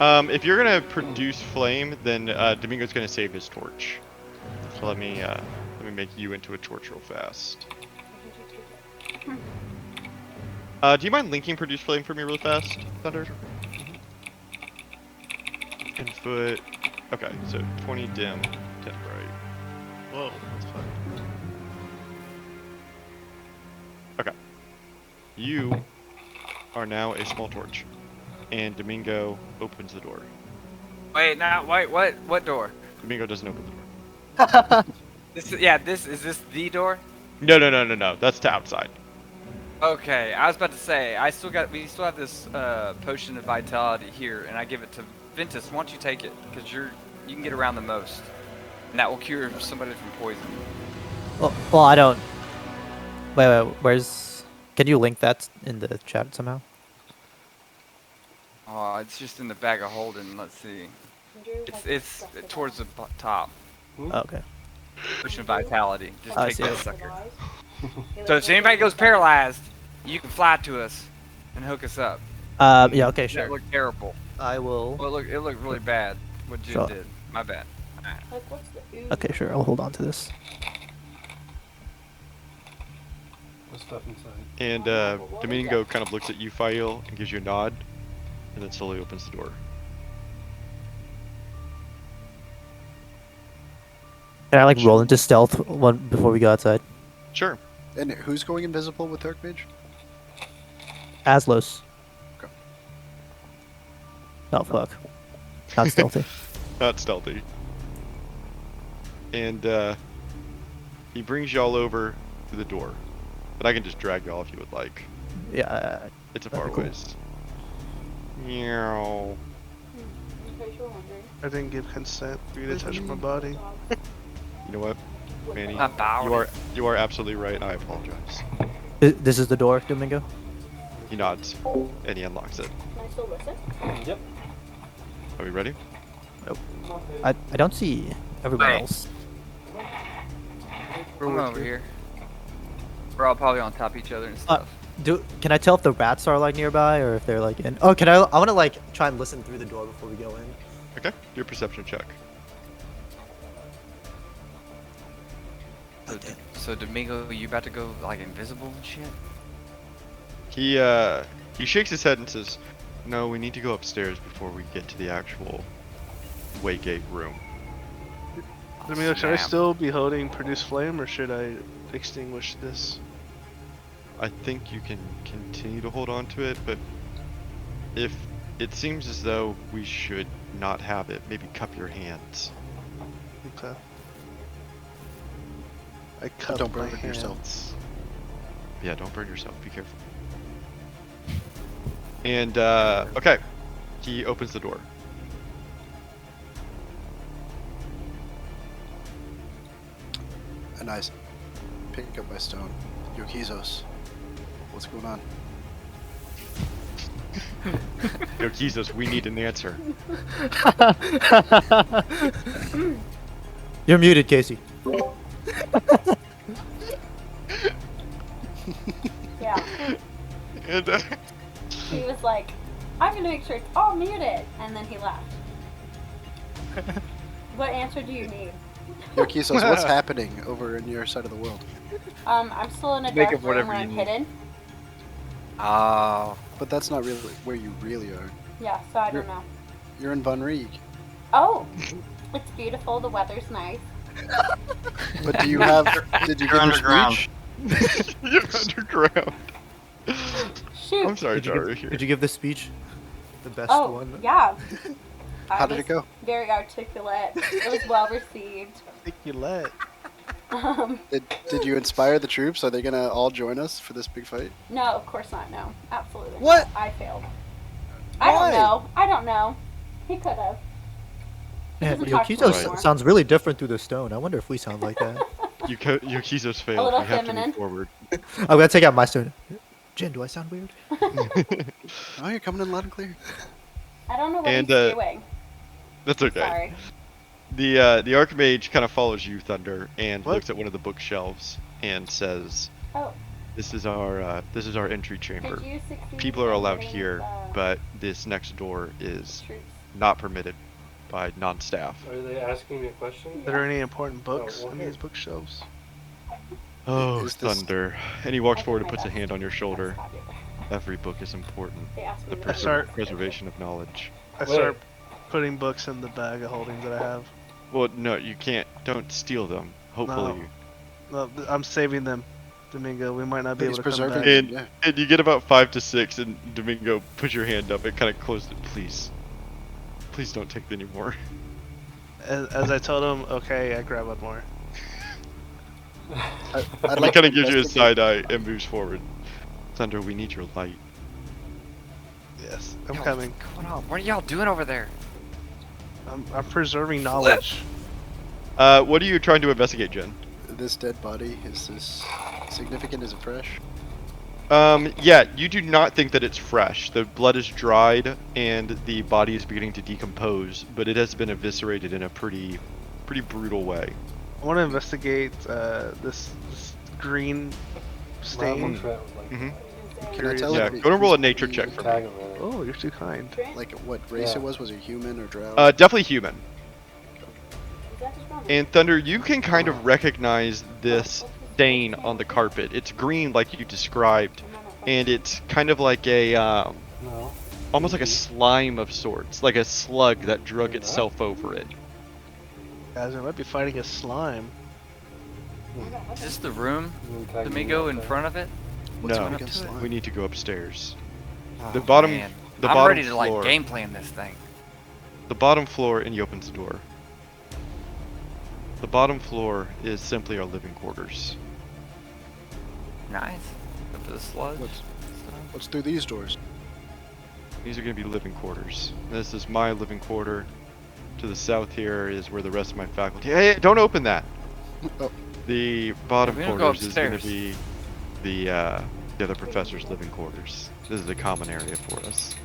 If you're gonna produce flame, then Domingo's gonna save his torch. So let me make you into a torch real fast. Do you mind linking produce flame for me really fast, Thunder? 10 foot. Okay, so 20 dim, 10 bright. Whoa, that's fine. Okay. You are now a small torch, and Domingo opens the door. Wait, now, wait, what door? Domingo doesn't open the door. Is this the door? No. That's to outside. Okay, I was about to say, we still have this potion of vitality here, and I give it to Ventus. Why don't you take it? Because you can get around the most, and that will cure somebody from poison. Well, I don't. Wait. Where's? Can you link that in the chat somehow? Oh, it's just in the bag of holding. Let's see. It's towards the top. Oh, okay. Potion of vitality. Just I take see that it. sucker. So if anybody goes paralyzed, you can fly to us and hook us up. Yeah. Okay. That Sure. looked terrible. I will. Well, it looked really bad. What Jim Sure. did. My bad. Like, what's the ooze? Okay. Sure. I'll hold on to this. What's stuff inside? And Domingo kind of looks at you, Fail, and gives you a nod, and then slowly opens the door. Can I like roll into stealth one before we go outside? Sure. And who's going invisible with Dark Mage? Aslos. Okay. Oh fuck. Not stealthy. Not stealthy. And he brings y'all over to the door. But I can just drag y'all if you would like. Yeah. It's a That'd far be cool. ways. Meow. In case you were wondering. I didn't give consent for you to touch my body. You know what, Manny? Not bowed. You are absolutely right. I apologize. This is the door, Domingo. He nods, and he unlocks it. Can I still listen? Yep. Are we ready? I don't see everyone Wait. else. We're Come with over you. here. We're all probably on top of each other and stuff. Can I tell if the rats are like nearby or if they're like in? Oh, can I? I want to like try and listen through the door before we go in. Okay. Do a perception check. So Domingo, you about to go like invisible and shit? He shakes his head and says, "No, we need to go upstairs before we get to the actual Waygate room." Domingo, should I Snap. still be holding produce flame or should I extinguish this? I think you can continue to hold on to it, but if it seems as though we should not have it, maybe cup your hands. Okay. I cup don't my burn yourself. hands. Yeah, don't burn yourself. Be careful. And okay, he opens the door. And I pick up my stone. Yokizos. What's going on? Yo, Jesus, we need an answer. You're muted, Casey. Yeah. And He was like, I'm gonna make sure it's all muted. And then he left. What answer do you need? Yokizos, what's happening over in your side of the world? I'm still in a Make dark of room whatever where you I'm need. hidden. Oh. But that's not really where you really are. Yeah, so I You're- don't know. You're in Von Rieg. Oh, it's beautiful. The weather's nice. But do you have? Did you You're give your underground. speech? you're underground. Shoot. I'm sorry, Jaru. Did you give this speech? The best Oh, one. yeah. How did it go? Very articulate. It was well received. I think you let. Did you inspire the troops? Are they gonna all join us for this big fight? No, of course not. No, absolutely. What? Not. I failed. Why? I don't know. He could have. He Man, doesn't talk to me Yokizo anymore. sounds really different through the stone. I wonder if we sound like that. Yokizo's failed. little We have to feminine. move forward. I'm gonna take out my stone. Jen, do I sound weird? Oh, you're coming in loud and clear. I don't know what And, he's doing. That's okay. Sorry. The Archmage kind of follows you, Thunder, and What? looks at one of the bookshelves and says, Oh, "This is our entry chamber. did you succeed? People are in allowed getting, here, but this next door is troops? not permitted by non-staff." Are they asking me a question? Are there any important books well, in here. these bookshelves? Oh, Is this- Thunder. And he walks I forward did and my puts a best. hand on your shoulder. That's fabulous. Every book is important. They asked me The to pres- Start- preservation of knowledge. I start putting books in the bag of holding that I have. Well, no, you can't. Don't steal them. Hopefully. No, I'm saving them, Domingo. We might not be He's able to come preserving back. them. And, Yeah. and you get about 5 to 6, and Domingo puts your hand up and kind of closes it. Please. Please don't take any more. As I told him, okay, I grab one more. I'd And he like kind to of gives you a investigate- side eye and moves forward. Thunder, we need your light. Yes, I'm Yo, coming. What's going on? What are y'all doing over there? I'm preserving knowledge. What are you trying to investigate, Jen? This dead body, is this significant? Is it fresh? Yeah, you do not think that it's fresh. The blood is dried and the body is beginning to decompose, but it has been eviscerated in a pretty brutal way. I want to investigate this green stain. Mhm. Can I tell Yeah, if go and roll a he's- nature he- check for Tag me. him in it. Oh, you're too kind. Like what race Yeah. it was? Was it human or drow? Definitely human. Is that just wrong? And Thunder, you can kind of recognize this stain on the carpet. It's green like you described, and it's kind of like a, No. almost like a slime of sorts, like a slug that drug itself over it. Guys, I might be fighting a slime. Is this the room? You can tag me Domingo in there. front of it? What's No, wrong against slime? we need to go upstairs. Oh, The bottom- man. the I'm bottom ready to like floor. game plan this thing. The bottom floor, and he opens the door. The bottom floor is simply our living quarters. Nice. Go for the sludge. What's through these doors? These are going to be living quarters. This is my living quarter. To the south here is where the rest of my faculty. Hey, don't open that. Oh. The bottom We're gonna go quarters is going to upstairs. be the other professor's living quarters. This is a common area for us.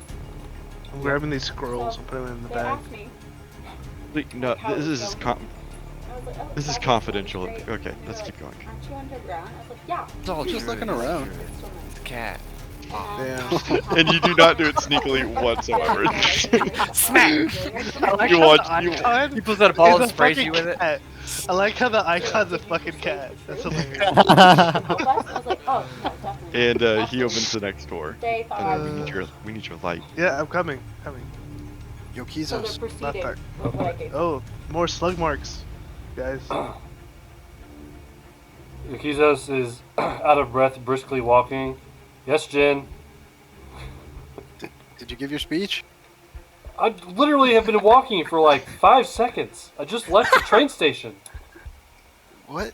I'm grabbing these scrolls and putting them in the They bag. asked me. No, How this is is it com- I was like, oh, this is that was confidential. great. Okay, They let's were keep like, going. Aren't you underground? I was like, yeah. It's all Just true. looking around. It's so nice. The cat. And, And you do not do it sneakily whatsoever. Smack! You watch. He pulls out a ball and It's a sprays fucking you with it. cat. I like how the icon's a fucking cat. That's hilarious. I was like, oh, no, definitely. And he opens the next door. They thought We need your light. Yeah, I'm coming. Coming. so they're Yokizos. proceeding that. with what I gave them. Oh, more slug marks, guys. Yukizos is out of breath, briskly walking. Yes, Jen. Did you give your speech? I literally have been walking for like 5 seconds. I just left the train station. What?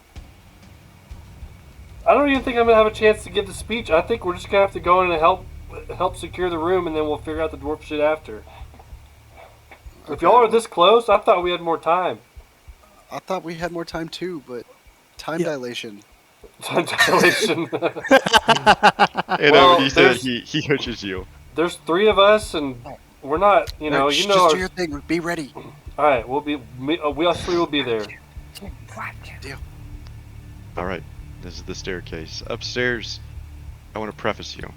I don't even think I'm gonna have a chance to give the speech. I think we're just gonna have to go in and help secure the room, and then we'll figure out the dwarf shit after. If Okay, y'all are well, this close, I thought we had more time. I thought we had more time too, but time dilation. Time dilation. And Well, when you say that, there's- he pushes you. There's 3 of us, and we're not. You know. Just You know. do your thing. Be ready. All right, we'll be. We all 3 will be there. All right, this is the staircase. Upstairs, I want to preface you.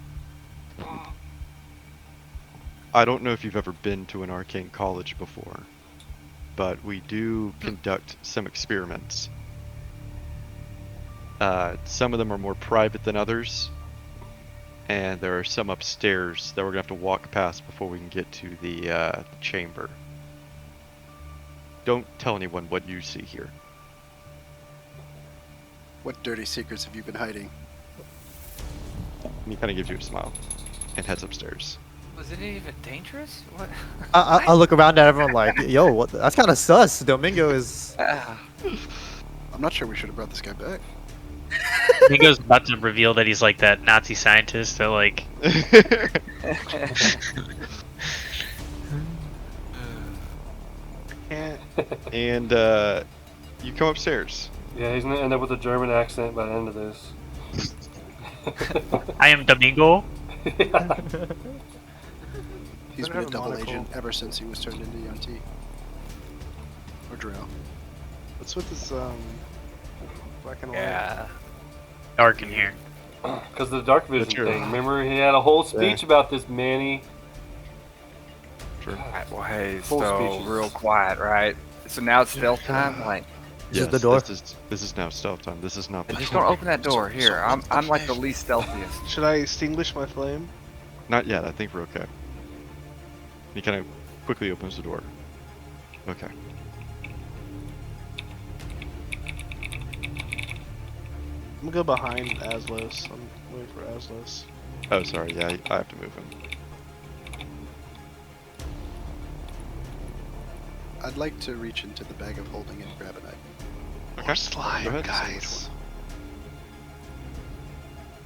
I don't know if you've ever been to an arcane college before, but we do conduct some experiments. Some of them are more private than others, and there are some upstairs that we're gonna have to walk past before we can get to the chamber. Don't tell anyone what you see here. What dirty secrets have you been hiding? And he kind of gives you a smile and heads upstairs. Was it even dangerous? What? I look around at everyone like, yo, what? That's kind of sus. Domingo is. I'm not sure we should have brought this guy back. Nico's about to reveal that he's like that Nazi scientist that like. And you come upstairs. Yeah, he's gonna end up with a German accent by the end of this. I am Domingo. Yeah. He's Doesn't been a have a double monocle. agent ever since he was turned into Yanti. Or Drow. What's with this black and white? Yeah. Dark in here. Because of the dark vision That's true. thing. Remember, he had a whole speech about this, Manny. Sure. Alright, well, hey, Full so speeches. real quiet, right? So now it's stealth time. Like, This is the door. This is now stealth time. This is not. just don't open that door. Here, I'm like the least stealthiest. Should I extinguish my flame? Not yet. I think we're okay. He kind of quickly opens the door. Okay. I'm gonna go behind Aslos. I'm waiting for Aslos. Oh, sorry. Yeah, I have to move him. I'd like to reach into the bag of holding and grab an item. Okay. More slime, Go ahead. guys.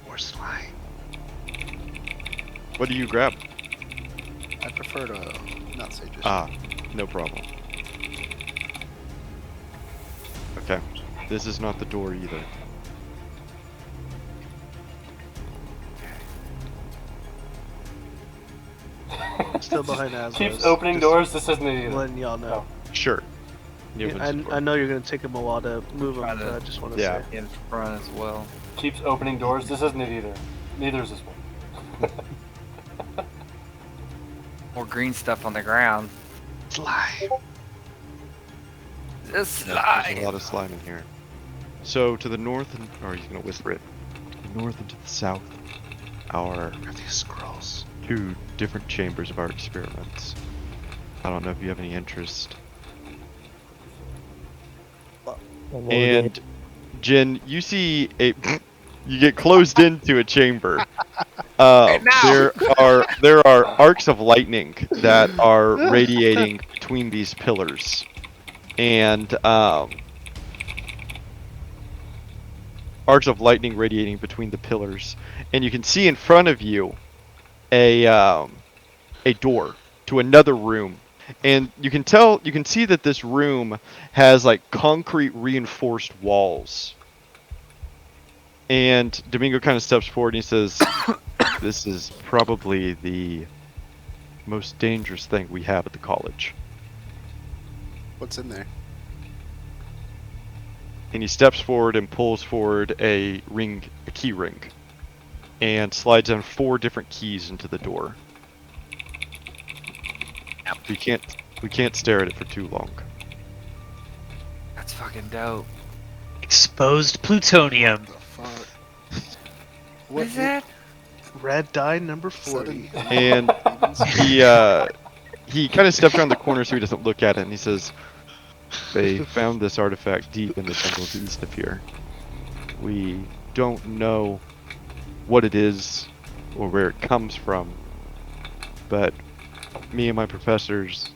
More slime. What do you grab? I'd prefer to not say just. Ah, no problem. Okay. This is not the door either. Still behind Aslos. Keeps opening Just- doors. This isn't it I'm either. letting y'all know. Sure. He opens the I door. know you're gonna take him a while to move him, Try but to- I just want to Yeah. say. In front as well. Keeps opening doors. This isn't it either. Neither is this one. More green stuff on the ground. Slime. This There's a slide. lot of slime in here. So to the north, and or he's gonna whisper it. To the north and to the south are These scrolls. two different chambers of our experiments. I don't know if you have any interest. And Jin, you see a you get closed into a chamber. There are arcs of lightning that are radiating between these pillars, and arcs of lightning radiating between the pillars, and you can see in front of you a door to another room. And you can see that this room has like concrete reinforced walls. And Domingo kind of steps forward and he says, "This is probably the most dangerous thing we have at the college." What's in there? And he steps forward and pulls forward a key ring, and slides in 4 different keys into the door. We can't stare at it for too long. That's fucking dope. Exposed plutonium. The fuck? What is that? Red dye number 40. And he kind of steps around the corner so he doesn't look at it, and he says, "They found this artifact deep in the jungles east of here. We don't know what it is or where it comes from, but me and my professors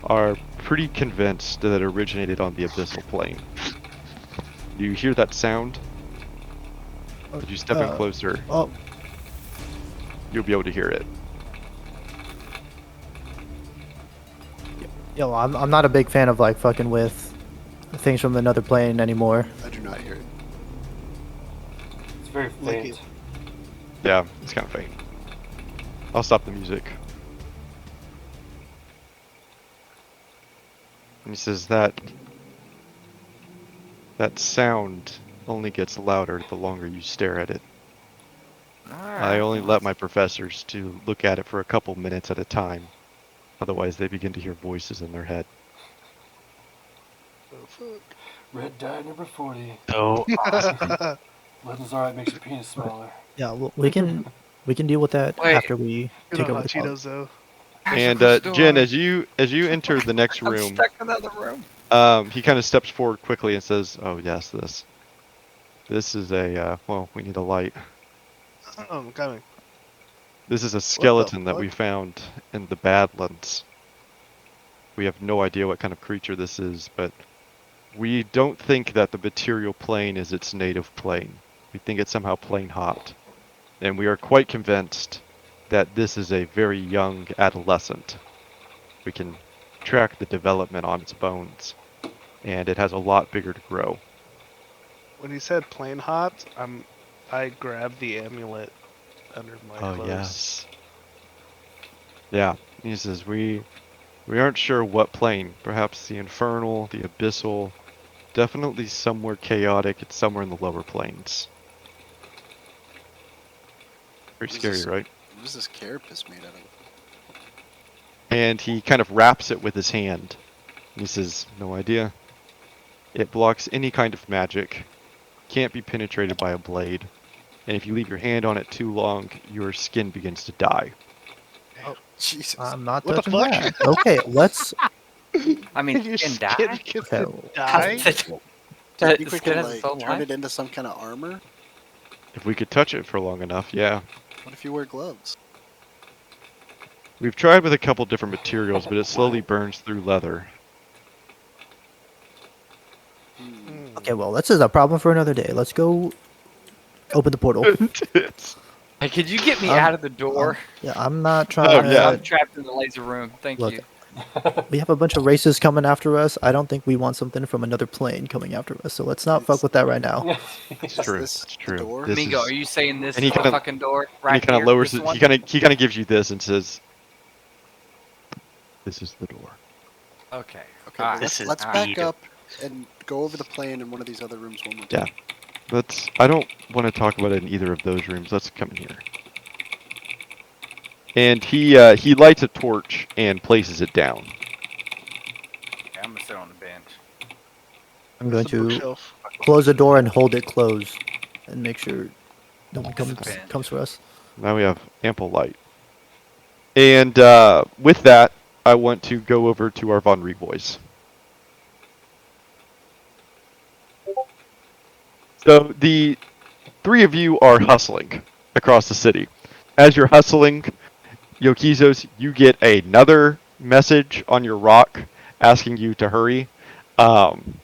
are pretty convinced that it originated on the abyssal plane." Do you hear that sound? If you step in closer, Oh, you'll be able to hear it. yo, I'm not a big fan of like fucking with things from another plane anymore. I do not hear it. It's very Like faint. Yeah, it's kind of faint. I'll stop the music. And he says that sound only gets louder the longer you stare at it. I only let my professors to look at it for a couple minutes at a time. Otherwise, they begin to hear voices in their head. Oh, fuck. Red dye number 40. Oh, Legend's alright, makes your penis smaller. Yeah, well, we can deal with that Wait. after we Good take on over hot the college. Cheetos though. And Jen, as you enter the next I'm room, stuck in another room. he kind of steps forward quickly and says, "Oh yes, this is a well, we need a light. Oh, I'm coming. This is a skeleton that fuck? we found in the Badlands. We have no idea what kind of creature this is, but We don't think that the material plane is its native plane. We think it's somehow plane hopped. And we are quite convinced that this is a very young adolescent. We can track the development on its bones, and it has a lot bigger to grow. When he said plane hot, I grabbed the amulet under my Oh clothes. yes. Yeah, he says we aren't sure what plane. Perhaps the infernal, the abyssal, definitely somewhere chaotic. It's somewhere in the lower planes. Very What is scary, this? right? What is this carapace made out of? And he kind of wraps it with his hand. He says, "No idea. It blocks any kind of magic. Can't be penetrated by a blade. And if you leave your hand on it too long, your skin begins to die." Oh, Jesus. I'm not What the touching fuck? that. Okay, let's. I mean, Your skin skin die. gets Okay. to die? Do you The think we skin could has its like own turn life? it into some kind of armor? If we could touch it for long enough, yeah. What if you wear gloves? We've tried with a couple different materials, but it slowly burns through leather. Hmm. Okay, well, this is a problem for another day. Let's go open the portal. It's- Hey, could you get me Um, out of the door? Yeah, I'm not Oh, trying yeah. I'm to. trapped in the laser room. Thank Look, you. we have a bunch of races coming after us. I don't think we want something from another plane coming after us. So let's not fuck with that right now. It's Is true. this It's the true. door? This Mingo, is, are you saying this and is he the kinda- fucking door and right he kind here? of lowers This it. one? He kind of gives you this and says, "This is the door." Okay. Okay, All well, right. let's all back right. up and go over the plane in one of these other rooms one more time. Yeah. I don't want to talk about it in either of those rooms. Let's come in here. And he lights a torch and places it down. Okay, I'm gonna sit on the bench. I'm going It's a to bookshelf. close the door and hold it closed, and make sure no one It's a comes bench. comes for us. Now we have ample light. And with that, I want to go over to our Von Ree boys. So the three of you are hustling across the city. As you're hustling, Yokizos, you get another message on your rock asking you to hurry. Um,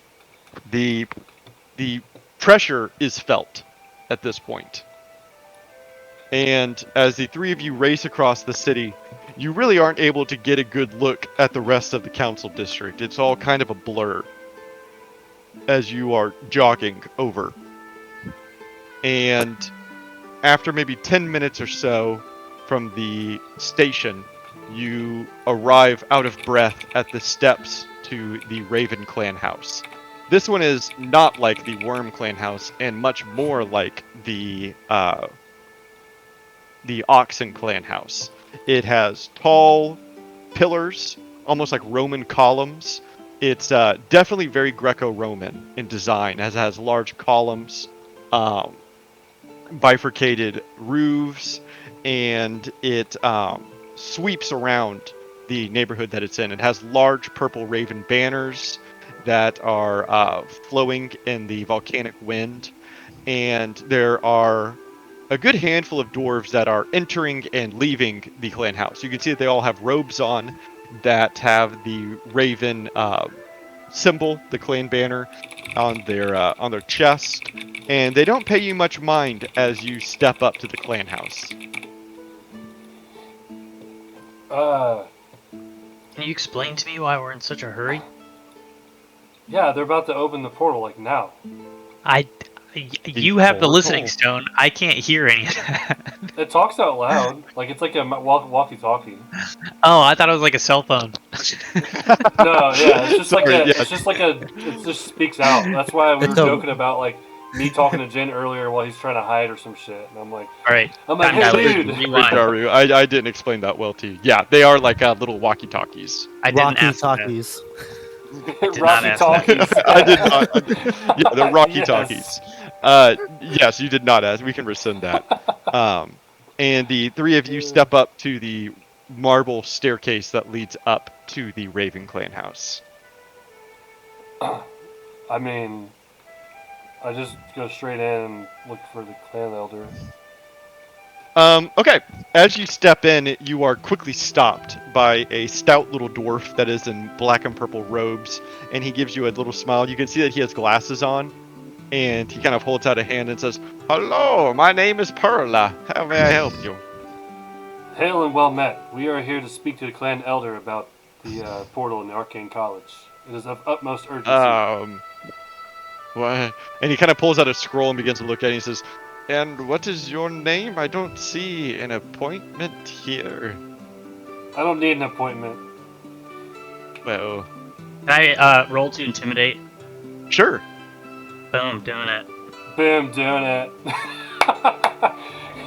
the the pressure is felt at this point. And as the three of you race across the city, you really aren't able to get a good look at the rest of the council district. It's all kind of a blur as you are jogging over. And after maybe 10 minutes or so from the station, you arrive out of breath at the steps to the Raven Clan house. This one is not like the Worm Clan house, and much more like the Oxen Clan house. It has tall pillars, almost like Roman columns. It's definitely very Greco-Roman in design, as it has large columns, bifurcated roofs, and it sweeps around the neighborhood that it's in. It has large purple raven banners that are flowing in the volcanic wind, and there are a good handful of dwarves that are entering and leaving the clan house. You can see that they all have robes on that have the raven symbol, the clan banner, on their chest, and they don't pay you much mind as you step up to the clan house. Can you explain to me why we're in such a hurry? Yeah, they're about to open the portal like now. You have the portal. listening stone. I can't hear any of that. It talks out loud, like it's like a walkie-talkie. Oh, I thought it was like a cell phone. No, yeah, it's just like Sorry, a, yeah. it just speaks out. That's why we were It's a- joking about like me talking to Jen earlier while he's trying to hide or some shit, and I'm like, All right. hey Time dilation. dude, Great, Rewind. Daru. I didn't explain that well to you. Yeah, they are like little walkie-talkies. I didn't Rocky ask that. talkies. did not Rocky ask talkies. I did not. Yeah, they're Rocky Yes. Talkies. Yes, you did not ask. We can rescind that. And the three of you step up to the marble staircase that leads up to the Raven Clan house. I mean, I just go straight in and look for the clan elder. Okay. As you step in, you are quickly stopped by a stout little dwarf that is in black and purple robes, and he gives you a little smile. You can see that he has glasses on, and he kind of holds out a hand and says, "Hello, my name is Perla. How may I help you?" Hail and well met. We are here to speak to the clan elder about the portal in the Arcane College. It is of utmost urgency. What? And he kind of pulls out a scroll and begins to look at it. And he says, "And what is your name? I don't see an appointment here." I don't need an appointment. Well, Can I roll to intimidate? sure. Boom, doing it. Boom, doing it.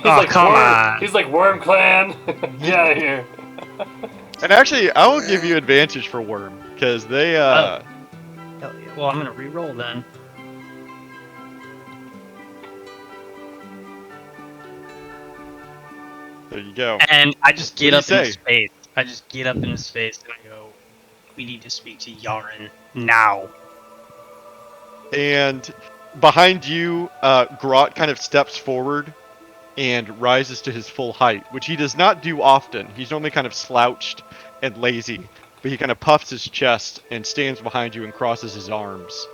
Oh, come on. He's like Worm Clan. Get out of here. And actually, I will give you advantage for Worm because they Hell yeah. Well, I'm gonna re-roll then. There you go. And I just get What up do you in his face. I just get up in his face and I go, "We need to speak to Yaren now." And behind you, Grot kind of steps forward and rises to his full height, which he does not do often. He's normally kind of slouched and lazy, but he kind of puffs his chest and stands behind you and crosses his arms,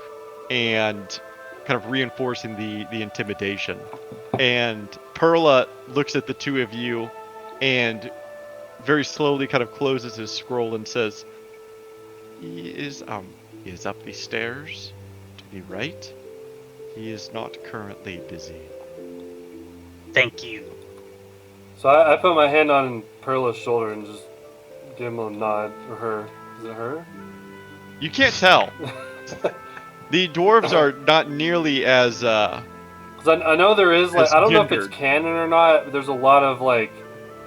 and kind of reinforcing the intimidation. And Perla looks at the two of you and very slowly kind of closes his scroll and says, he is up the stairs to the right. He is not currently busy." Thank you. So I put my hand on Perla's shoulder and just give him a nod. Or her. Is it her? You can't tell. The dwarves are not nearly as Because I know there is, like, As I don't know if it's gendered. canon or not, but there's a lot of, like,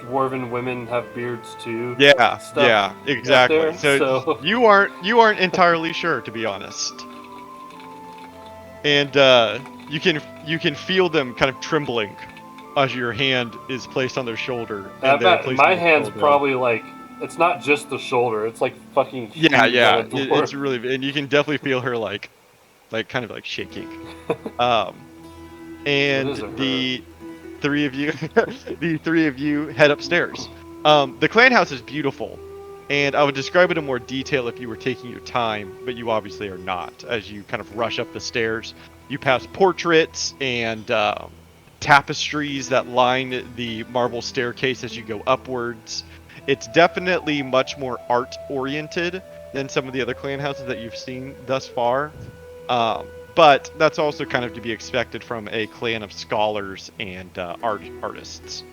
dwarven women have beards too. yeah, Stuff yeah, exactly. there, So, so- you aren't entirely sure, to be honest. And you can feel them kind of trembling as your hand is placed on their shoulder. I And they're bet placed my on your hand's shoulder. probably, like, it's not just the shoulder, it's like fucking huge Yeah, yeah. on a dwarf. It's really, and you can definitely feel her like kind of like shaking. And is a her. the three of you, the three of you head upstairs. The clan house is beautiful, and I would describe it in more detail if you were taking your time, but you obviously are not. As you kind of rush up the stairs, you pass portraits and tapestries that line the marble staircase as you go upwards. It's definitely much more art oriented than some of the other clan houses that you've seen thus far. But that's also kind of to be expected from a clan of scholars and artists.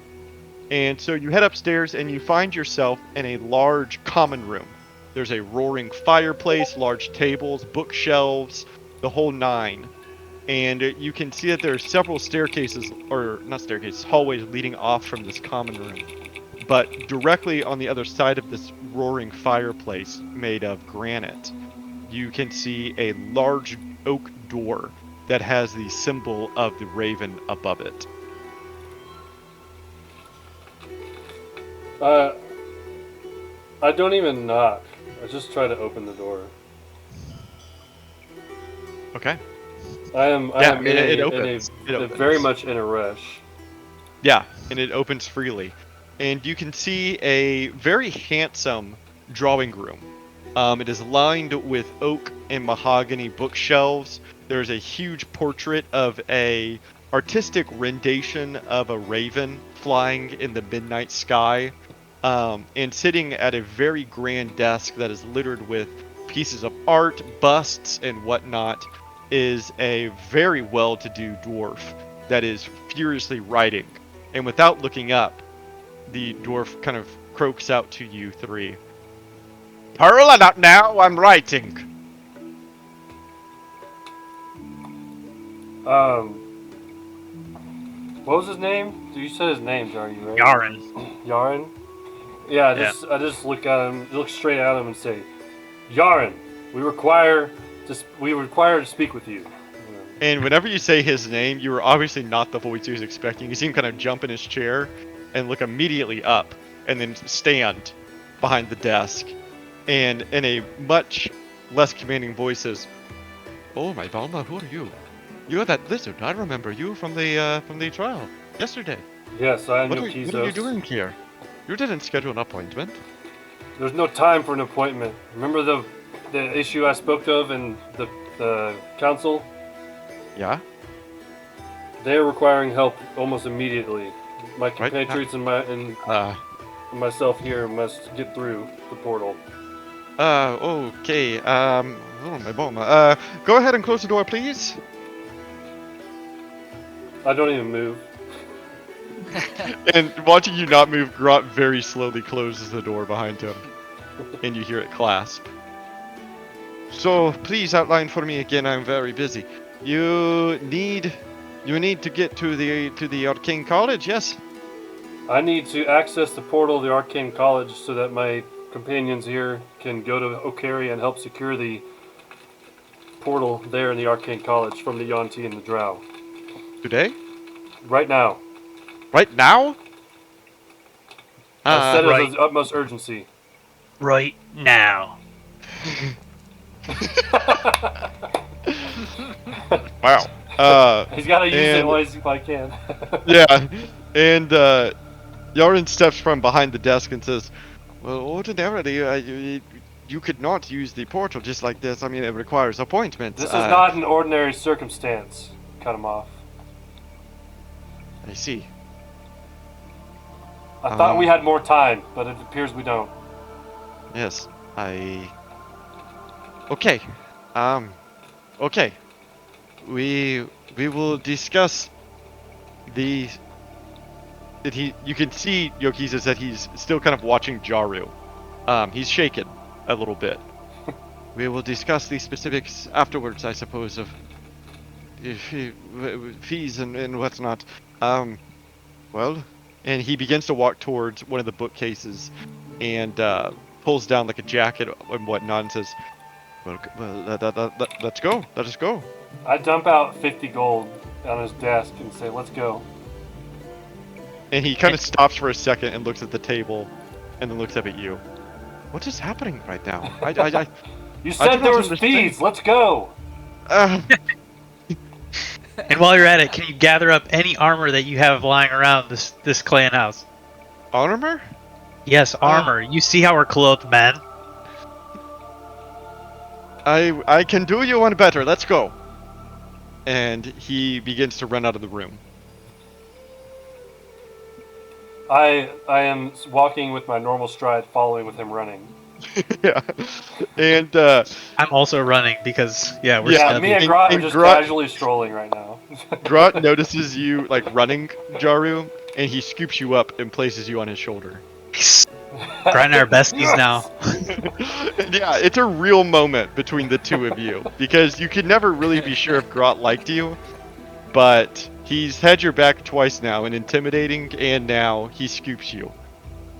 And so you head upstairs and you find yourself in a large common room. There's a roaring fireplace, large tables, bookshelves, the whole nine. And you can see that there are several staircases, or not staircases, hallways leading off from this common room. But directly on the other side of this roaring fireplace made of granite, you can see a large oak door that has the symbol of the raven above it. I don't even knock. I just try to open the door. Okay. I am it opens. It opens. very much in a rush. Yeah, and it opens freely. And you can see a very handsome drawing room. It is lined with oak and mahogany bookshelves. There's a huge portrait of a artistic rendition of a raven flying in the midnight sky. And sitting at a very grand desk that is littered with pieces of art, busts, and whatnot, is a very well-to-do dwarf that is furiously writing. And without looking up, the dwarf kind of croaks out to you three. "Perla, not now, I'm writing." What was his name? You said his name, Jarny, right? Yaren. Yaren? Yeah, I just look at him, look straight at him and say, "Yaren, we require to speak with you." And whenever you say his name, you are obviously not the voice he was expecting. You see him kind of jump in his chair and look immediately up, and then stand behind the desk. And in a much less commanding voice says, "Oh, my Balma, who are you? You're that lizard. I remember you from the trial yesterday." Yes, I am What are you Yokizos. doing here? You didn't schedule an appointment. There's no time for an appointment. Remember the issue I spoke of in the council? Yeah? They are requiring help almost immediately. My Right. compatriots and myself here must get through the portal. Okay. Oh my bomb. Go ahead and close the door, please. I don't even move. And watching you not move, Grot very slowly closes the door behind him, and you hear it clasp. So please outline for me again. I'm very busy. You need to get to the Arcane College. Yes. I need to access the portal of the Arcane College so that my companions here can go to Okari and help secure the portal there in the Arcane College from the Yonti and the Drow. Today? Right now. Right now? I said it right. with utmost urgency. Right now. Wow. He's got to use it and- while I can. Yeah. And Yaren steps from behind the desk and says, "Well, ordinarily, you could not use the portal just like this. I mean, it requires appointments." This is not an ordinary circumstance. Cut him off. I see. I thought we had more time, but it appears we don't. Yes, Okay. Okay. We will discuss the. You can see Yokiza that he's still kind of watching Jaru. He's shaken a little bit. We will discuss the specifics afterwards, I suppose, of fees and whatnot. Well, and he begins to walk towards one of the bookcases and pulls down like a jacket and whatnot and says, "Well, let's go. Let us go." I dump out 50 gold on his desk and say, "Let's go." And he kind of stops for a second and looks at the table, and then looks up at you. What is happening right now? You I said do there not was understand. fees. Let's go. And while you're at it, can you gather up any armor that you have lying around this clan house? Armor? Yes, armor. You see how we're clothed, man. I can do you one better. Let's go. And he begins to run out of the room. I am walking with my normal stride, following with him running. Yeah. And I'm also running because we're Yeah, stealthy. me and Grot are and just Grot- casually strolling right now. Grot notices you like running, Jaru, and he scoops you up and places you on his shoulder. Grinding our besties now. Yeah, it's a real moment between the two of you because you could never really be sure if Grot liked you, but he's had your back twice now and intimidating, and now he scoops you.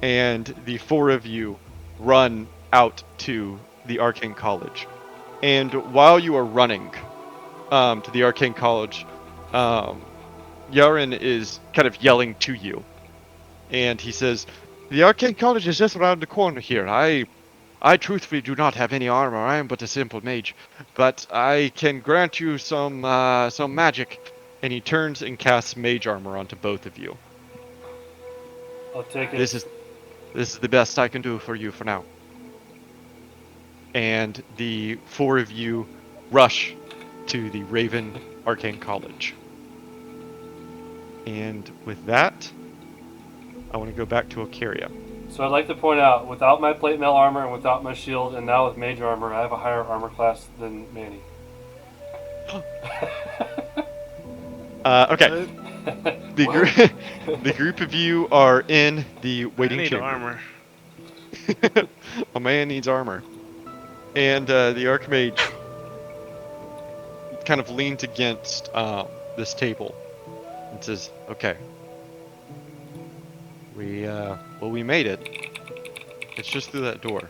And the four of you run out to the Arcane College. And while you are running to the Arcane College, Yaren is kind of yelling to you. And he says, "The Arcane College is just around the corner here. I truthfully do not have any armor. I am but a simple mage. But I can grant you some magic." And he turns and casts mage armor onto both of you. I'll take it. This is the best I can do for you for now. And the four of you rush to the Raven Arcane College. And with that, I want to go back to Okaria. So I'd like to point out, without my plate mail armor and without my shield, and now with mage armor, I have a higher armor class than Manny. Okay. The group of you are in the I waiting need chamber. armor. A man needs armor. And the Archmage kind of leans against this table and says, "Okay, we made it. It's just through that door."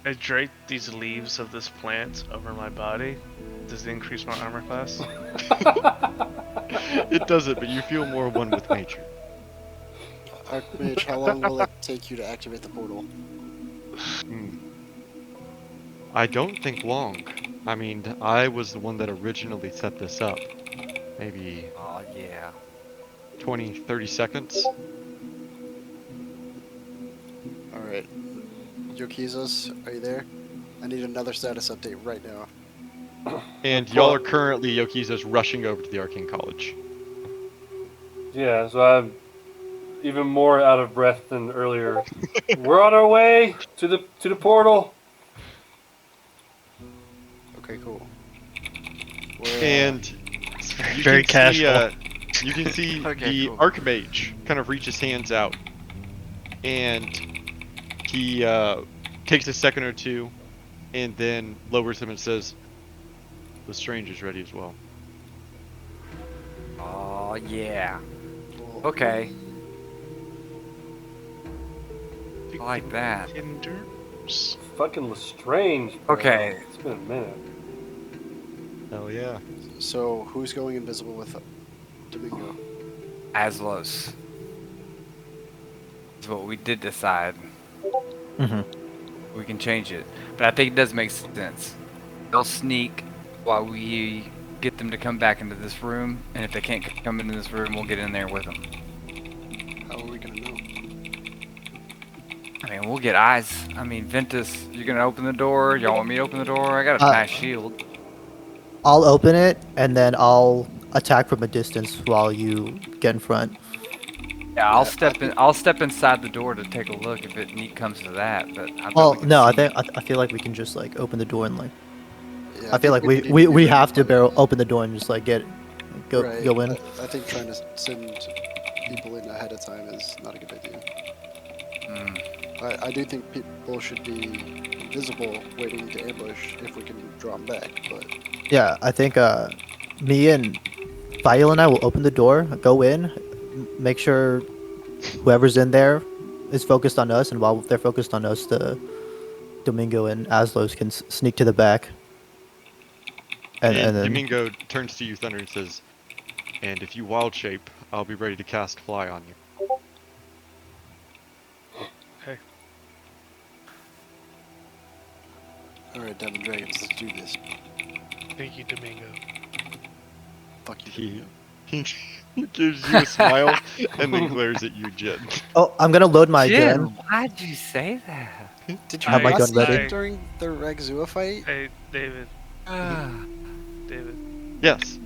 I drape these leaves of this plant over my body. Does it increase my armor class? It doesn't, but you feel more one with nature. Archmage, how long will it take you to activate the portal? I don't think long. I mean, I was the one that originally set this up. Maybe Oh yeah. 20, 30 seconds. All right. Yokizas, are you there? I need another status update right now. And y'all are currently, Yokiza's rushing over to the Arcane College. Yeah, so I'm even more out of breath than earlier. We're on our way to the portal. Okay, cool. We're, And you Very can see, casual. you can see Okay, the cool. Archmage kind of reach his hands out, and he takes a second or two, and then lowers them and says, "The stranger's ready as well." Oh yeah. cool. Okay. I like that. Hinders. Fucking Lestrange. Bro. Okay. It's been a minute. Hell yeah. So who's going invisible with Domingo? Aslos. Is what we did decide. Mhm. We can change it, but I think it does make sense. They'll sneak while we get them to come back into this room, and if they can't come into this room, we'll get in there with them. How are we gonna know? I mean, we'll get eyes. I mean, Ventus, you're gonna open the door. Y'all want me to open the door? I got a nice shield. I'll open it and then I'll attack from a distance while you get in front. Yeah, I'll step in. I'll step inside the door to take a look if it comes to that. But I bet Well, we can no, I see. think I feel like we can just like open the door and like Yeah, I feel like think need to we do that have to before- open the door and just like go Right. go in. I think trying to send people in ahead of time is not a good idea. Mm. I do think people should be invisible, waiting to ambush if we can draw them back. But Yeah, I think me and Fail and I will open the door, go in, make sure whoever's in there is focused on us, and while they're focused on us, the Domingo and Aslos can sneak to the back. And then Domingo turns to you, Thunder, and says, "And if you wild shape, I'll be ready to cast Fly on you." Okay. all right, Devin Dragons, let's do this. Thank you, Domingo. Fuck you, He, Domingo. he gives you a smile and then glares at you, Jin. oh, I'm gonna load my Jin, gun. why'd you say that? Did you Have my not gun see ready. it during the Ragzua fight? Hey, David. Ah. David. Yes.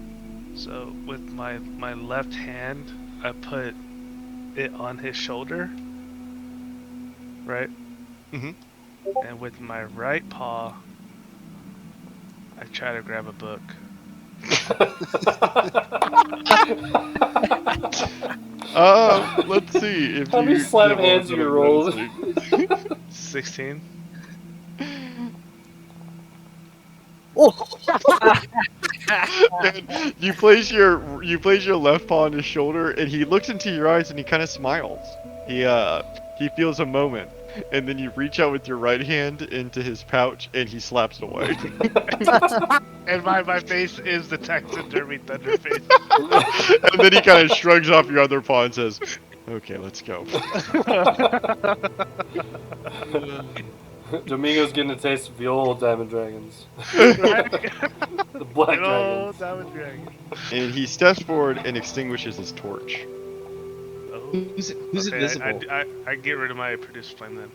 So with my left hand, I put it on his shoulder, right? Mhm. And with my right paw, I try to grab a book. Let's see if How many you sleight of give a hands you little rolled? medicine. 16. And you place your left paw on his shoulder, and he looks into your eyes, and he kind of smiles. He feels a moment, and then you reach out with your right hand into his pouch, and he slaps it away. And my face is the taxidermy thunder face. And then he kind of shrugs off your other paw and says, "Okay, let's go." Domingo's getting a taste of the old Diamond Dragons. Right? The Black Good old Dragons. Diamond Dragon. And he steps forward and extinguishes his torch. Oh. Who's Okay, invisible? I get rid of my produce flame then.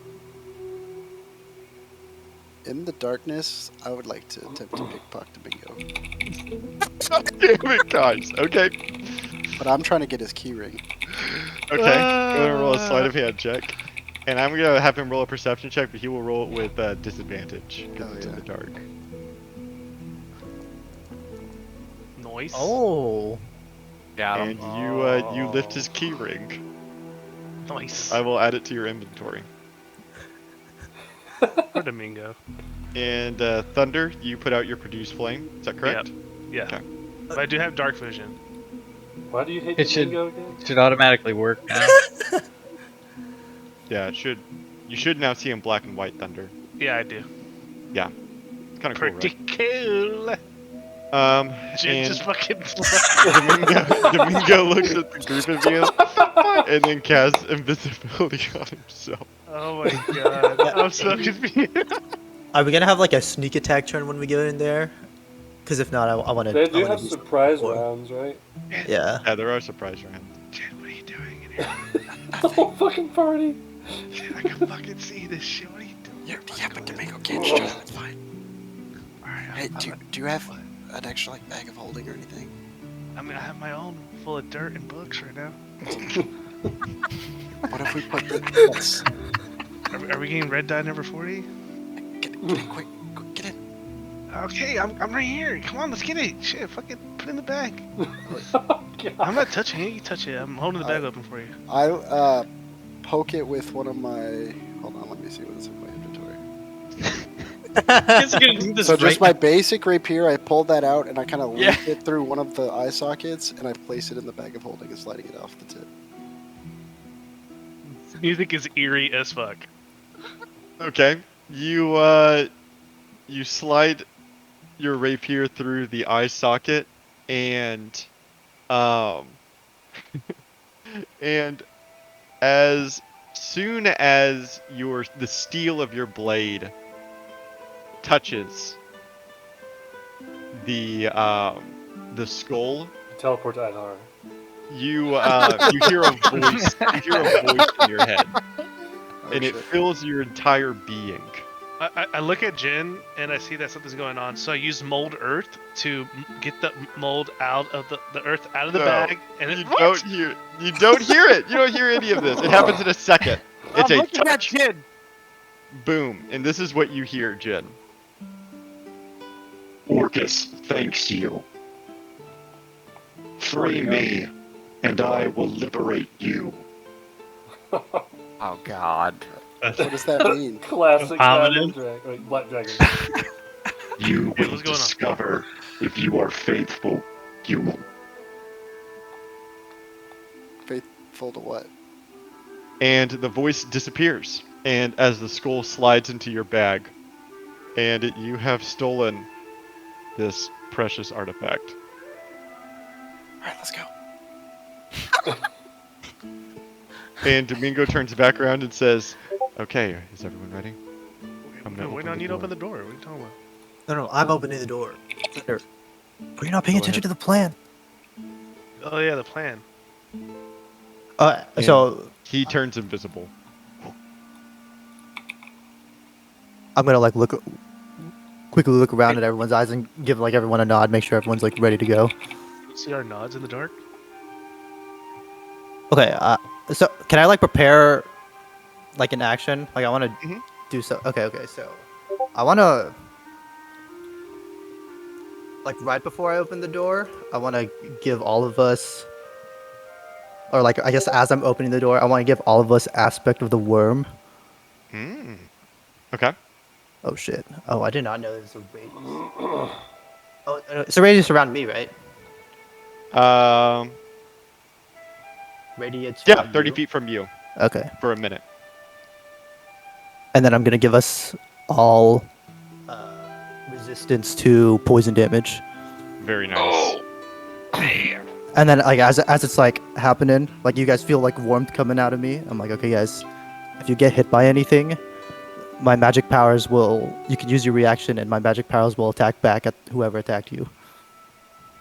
In the darkness, I would like to attempt to pickpocket Domingo. Damn it, guys. Okay. But I'm trying to get his key ring. Okay. Go ahead and roll a sleight of hand check. And I'm gonna have him roll a perception check, but he will roll it with disadvantage because Oh, it's in yeah. the dark. Noise. Oh, Got And him. you lift his key ring. Nice. I will add it to your inventory. For Domingo. And Thunder, you put out your produce flame. Is that correct? Yeah. Okay. But I do have dark vision. Why do you hate It should- Domingo again? Should automatically work now. Yeah, it should. You should now see him black and white, Thunder. Yeah, I do. Yeah. It's kind of cool, Pretty right? cool. Jin And just fucking. Domingo looks at the group of you and then casts invisibility on himself. Oh my god. I'm so confused. Are we gonna have like a sneak attack turn when we get in there? Because if not, I want to. They do have surprise rounds, right? Yeah. Yeah, there are surprise rounds. Jen, what are you doing in here? The whole fucking party. Jen, I can fucking see this shit. What are you doing? Yeah, but Domingo can't shoot him. It's fine. Alright, Hey, do you have an extra like bag of holding or anything? I mean, I have my own full of dirt and books right now. What if we put this? Are we getting red dye number 40? Get in, quick, get in. Okay, I'm right here. Come on, let's get it. Shit, fucking put it in the bag. God. I'm not touching it. You touch it. I'm holding the bag open for you. I poke it with one of my. Hold on, let me see what's in my inventory. Guys are gonna do this So just right my basic rapier, I pulled that out and I kind of looped it through one of the eye sockets and I place it in the bag of holding and sliding it off the tip. Music is eerie as fuck. Okay. You slide your rapier through the eye socket and and as soon as the steel of your blade touches the skull, Teleport to Adhar. you hear a voice. You hear a voice in your head, and it shit. fills your entire being. I look at Jen and I see that something's going on, so I use mold earth to get the mold out of the earth out of the No, bag, and You don't hear it. You don't hear it. You don't hear any of this. It happens in a second. It's I'm a looking at touch, Jin. boom, and this is what you hear, Jen. Orcus thanks you. Free me, and I will liberate you. Oh God. What does that mean? Classic Hominid? Black Dragon. You Hey, will what's going on? discover if you are faithful. You will. Faithful to what? And the voice disappears. And as the skull slides into your bag, and you have stolen this precious artifact. Alright, let's go. And Domingo turns back around and says, "Okay, is everyone ready? I'm gonna we open don't the need to door." open the door. What are you talking about? No, I'm opening the door. Thunder. But you're not paying Go attention ahead. to the plan. Oh yeah, the plan. So He turns invisible. I'm gonna like quickly look around at everyone's eyes and give like everyone a nod, make sure everyone's like ready to go. See our nods in the dark. Okay. So can I like prepare like an action? Like I want to Mhm. do so. Okay. So I want to like right before I open the door, I want to give all of us, or like I guess as I'm opening the door, I want to give all of us aspect of the worm. Mm. Okay. Oh shit. Oh, I did not know there was a radius. Oh, it's a radius around me, right? Radius. Yeah, from 30 you? feet from you Okay. for a minute. And then I'm gonna give us all resistance to poison damage. Very nice. And then like as it's like happening, like you guys feel like warmth coming out of me. I'm like, okay, guys, if you get hit by anything, my magic powers will. You can use your reaction, and my magic powers will attack back at whoever attacked you.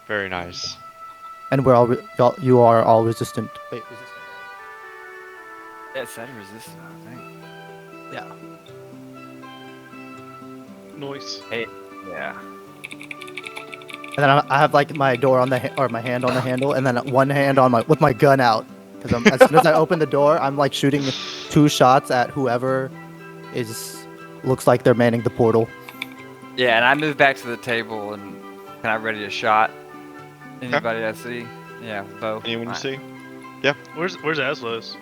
Very nice. And we're you are all resistant. Wait, resistant. Yeah, it said resistant, I think. Yeah. Noise. Hey. Yeah. And then I have like my door on the or my hand on the handle, and then one hand on with my gun out. Because as soon as I open the door, I'm like shooting 2 shots at whoever looks like they're manning the portal. Yeah, and I move back to the table and can I ready a shot? Anybody I see? Yeah, bow. Anyone you see? Where's Aslos?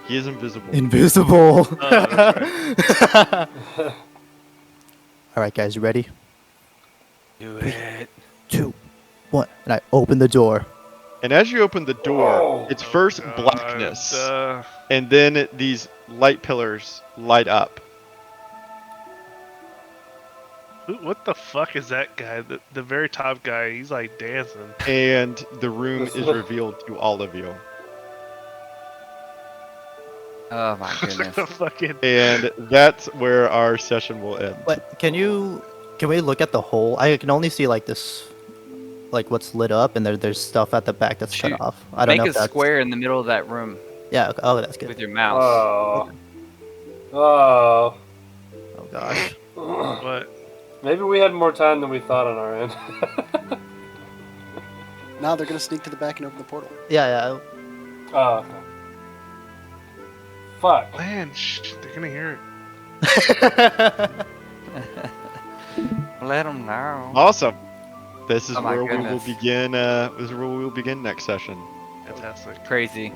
He is invisible. Invisible. Oh, that's All right, guys, you ready? Do it. 2, 1, and I open the door. And as you open the door, Oh. it's first God, blackness, and then these light pillars light up. what the fuck is that guy? The very top guy. He's like dancing. And the room is revealed to all of you. Oh my goodness. Fucking. And that's where our session will end. But can we look at the hole? I can only see like this, like what's lit up, and there's stuff at the back that's Shoot. cut off. I don't Make know a if that's square in the middle of that room Yeah. Okay. Oh, that's good. with your mouse. Oh. Oh. Oh gosh. What? Maybe we had more time than we thought on our end. Now they're gonna sneak to the back and open the portal. Yeah. Oh, okay. Fuck. Man, they're gonna hear it. Let them know. Awesome. This is Oh my where we will goodness. begin. This is where we will begin next session. Fantastic. Crazy.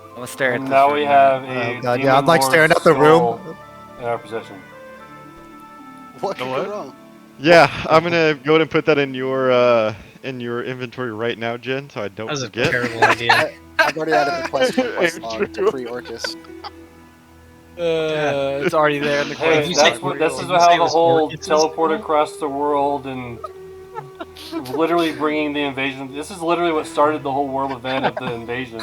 I'm gonna stare at And this. now for we a have minute. a Oh god. demon Yeah. I'm like lord staring at the skull room. in our possession. What could what? go wrong? Yeah, I'm gonna go ahead and put that in your inventory right now, Jen, so I don't That was a forget. terrible idea. I've already added the quest log Andrew. to free Orcus. It's already there in the Hey, quest. that's what. This is Did you say how it the was whole Orcus's teleport skull? across the world and literally bringing the invasion. This is literally what started the whole world event of the invasion.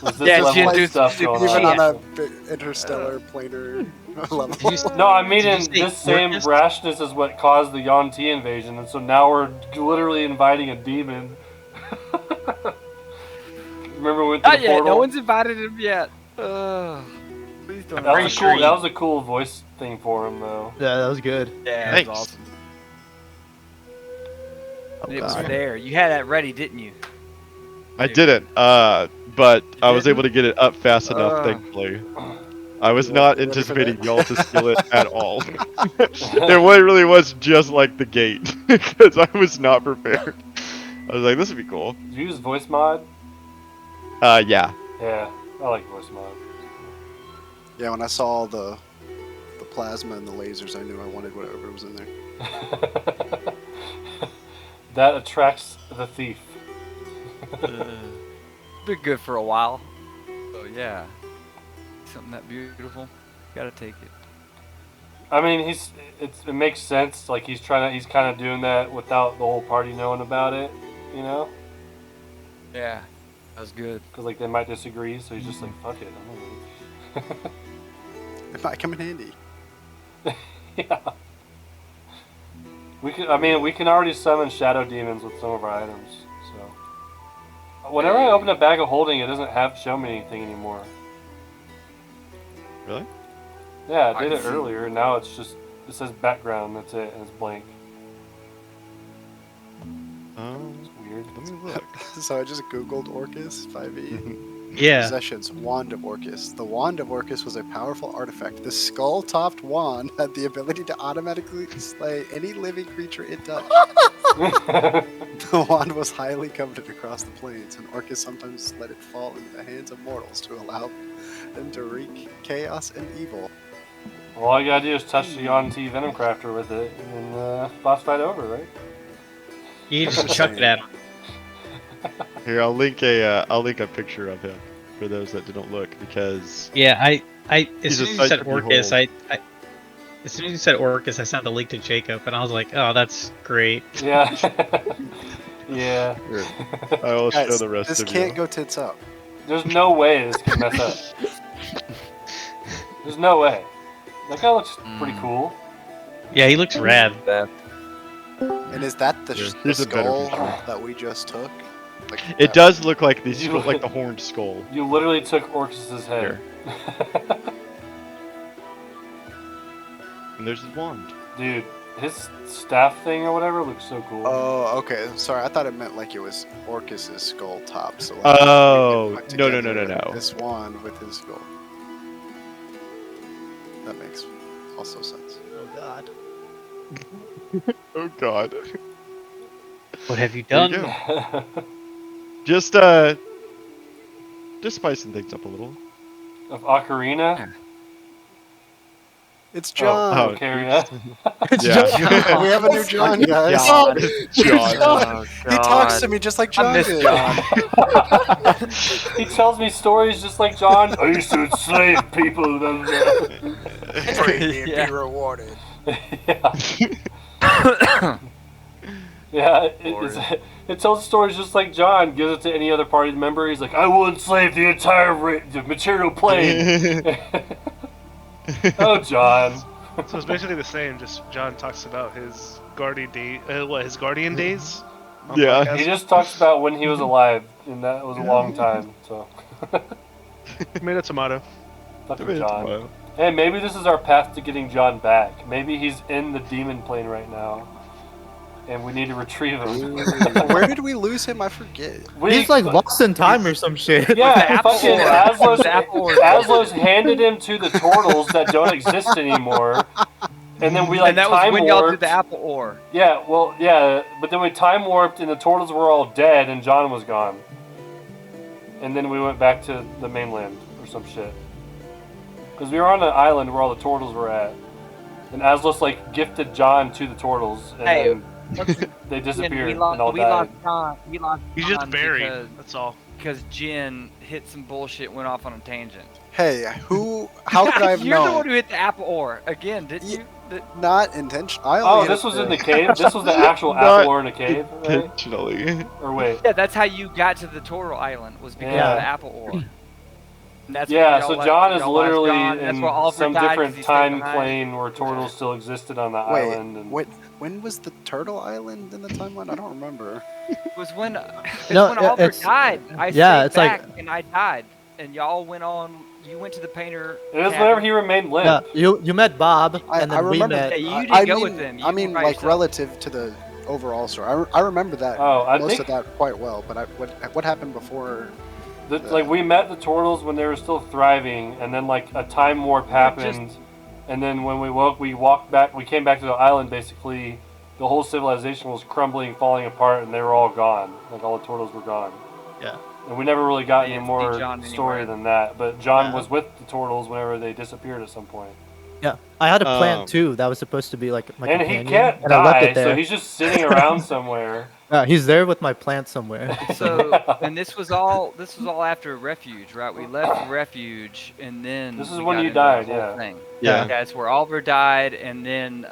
Was this Yeah, level Jen, of do stuff some going Even on? on a big interstellar planar level. Did you say- No, I mean, Did you in say this same Orcus? rashness is what caused the Yuan-Ti invasion, and so now we're literally inviting a demon. Remember with the Not yet. portal? No one's invited him yet. Please don't. That pretty was, sure cool. he- That was a cool voice thing for him, though. Yeah. That was good. Yeah, Thanks. that's awesome. Oh It was god. there. You had that ready, didn't you? I didn't, but I was didn't? able to get it up fast enough, Ah. thankfully. I was You not ready for anticipating that? y'all to steal it at all. It really was just like the gate, because I was not prepared. I was like, this would be cool. Did you use voice mod? Yeah. Yeah, I like voice mod. Yeah, when I saw the plasma and the lasers, I knew I wanted whatever was in there. That attracts the thief. Been good for a while. Oh yeah. Something that beautiful. Gotta take it. I mean, it makes sense. Like he's kind of doing that without the whole party knowing about it, you know? Yeah. That was good. Because like they might disagree, so he's just like, fuck it. I'm gonna It might come in handy. yeah. We can already summon shadow demons with some of our items. So whenever I open a bag of holding, it doesn't show me anything anymore. Really? Yeah, I did I it see. earlier. Now it says background. That's it, and it's blank. It's weird. Let me look. So I just googled Orcus 5e. Yeah. Possessions, Wand of Orcus. The Wand of Orcus was a powerful artifact. The skull-topped wand had the ability to automatically slay any living creature it touched. The wand was highly coveted across the plains, and Orcus sometimes let it fall into the hands of mortals to allow them to wreak chaos and evil. Well, all you gotta do is touch the Yuan-Ti Venom Crafter with it, and then boss fight over, right? You just chuck it at him. Here, I'll link a picture of him for those that didn't look, because Yeah, as He's soon a as you sight said to Orcus, behold. as soon as you said Orcus, I sent the link to Jacob, and I was like, oh, that's great. Yeah. Yeah. here, I will show Guys, the rest this of can't you. go tits up. There's no way this can mess up. There's no way. That guy looks pretty cool. Yeah, he looks rad. And is that the, Here, the here's a better skull picture. that we just took? Like, It does look like the You- like the horned skull. You literally took Orcus's head. And there's his wand. Dude, his staff thing or whatever looks so cool. Oh, okay. Sorry, I thought it meant like it was Orcus's skull top. So like, Oh, we could put no, no, together no, no, no. This wand with his skull. That makes also sense. Oh god. Oh god. What have you There done? you go. Just spicing things up a little. Of Ocarina? It's John. Oh, Carry that. Yeah. We have a new John, guys. John. John. Oh, He talks to God. me just like I John miss did. John. He tells me stories just like John. I used to enslave people. Yeah. rewarded. Yeah. Yeah, Lord. it tells stories just like John gives it to any other party member. He's like, I will enslave the entire the material plane. Oh, John. So it's basically the same. Just John talks about his his guardian days. on the Yeah. podcast. He just talks about when he was alive, and that was a long time. So, Tomato, tomato. fucking John. Hey, maybe this is our path to getting John back. Maybe he's in the demon plane right now, and we need to retrieve him. Where did we lose him? I forget. He's like lost in time or some shit. Yeah, fucking The apple ore. Aslos handed him to the turtles that don't exist anymore, and then we like And that was time when y'all did warped. the apple ore. Yeah, well, yeah, but then we time warped, and the turtles were all dead, and John was gone. And then we went back to the mainland or some shit. Because we were on an island where all the turtles were at, and Aslos like gifted John to the turtles, and Hey, then they disappeared we and lost, all we died. lost John. We lost He's just John buried. because- That's all. Because Jin hit some bullshit, went off on a tangent. Hey, how could I have You're the one known? who hit the apple ore again, didn't you? Not intentional. I Oh, only hit this it was in for- the cave? This was the actual Not apple ore in the cave, right? Intentionally. Or wait. Yeah, that's how you got to the Turtle Island, was because Yeah. of the apple ore. And that's Yeah, where y'all so left- John is y'all left literally John. That's in where Oliver some died 'cause different he stayed time behind. plane where turtles still existed on that Wait, island. And when was the Turtle Island in the timeline? I don't remember. It was when, No, when Oliver it's- died. I yeah, stayed it's like- back and I died. And y'all went on, you went to the painter. it was cabin. whenever he remained limp. Yeah, you met Bob, I and then we remember. met. Yeah, you I- didn't I go mean, with them. You I went mean, by like yourself. relative to the overall story. I remember that Oh, I most think of that quite well. But what happened before? like we met the turtles when they were still thriving, and then like a time warp happened, and then when we woke, we walked back. We came back to the island. Basically, the whole civilization was crumbling, falling apart, and they were all gone. Like all the turtles were gone. Yeah. And we never really got You any didn't see more John story anywhere. than that. But John Yeah. was with the turtles whenever they disappeared at some point. Yeah, I had a plant Um, too. That was supposed to be like my And companion, he can't and I left die, it there. so he's just sitting around somewhere. He's there with my plant somewhere. So, and this was all after Refuge, right? We left Refuge, and then This is we when got you into the died, whole yeah. thing. Yeah. That's where Oliver died, and then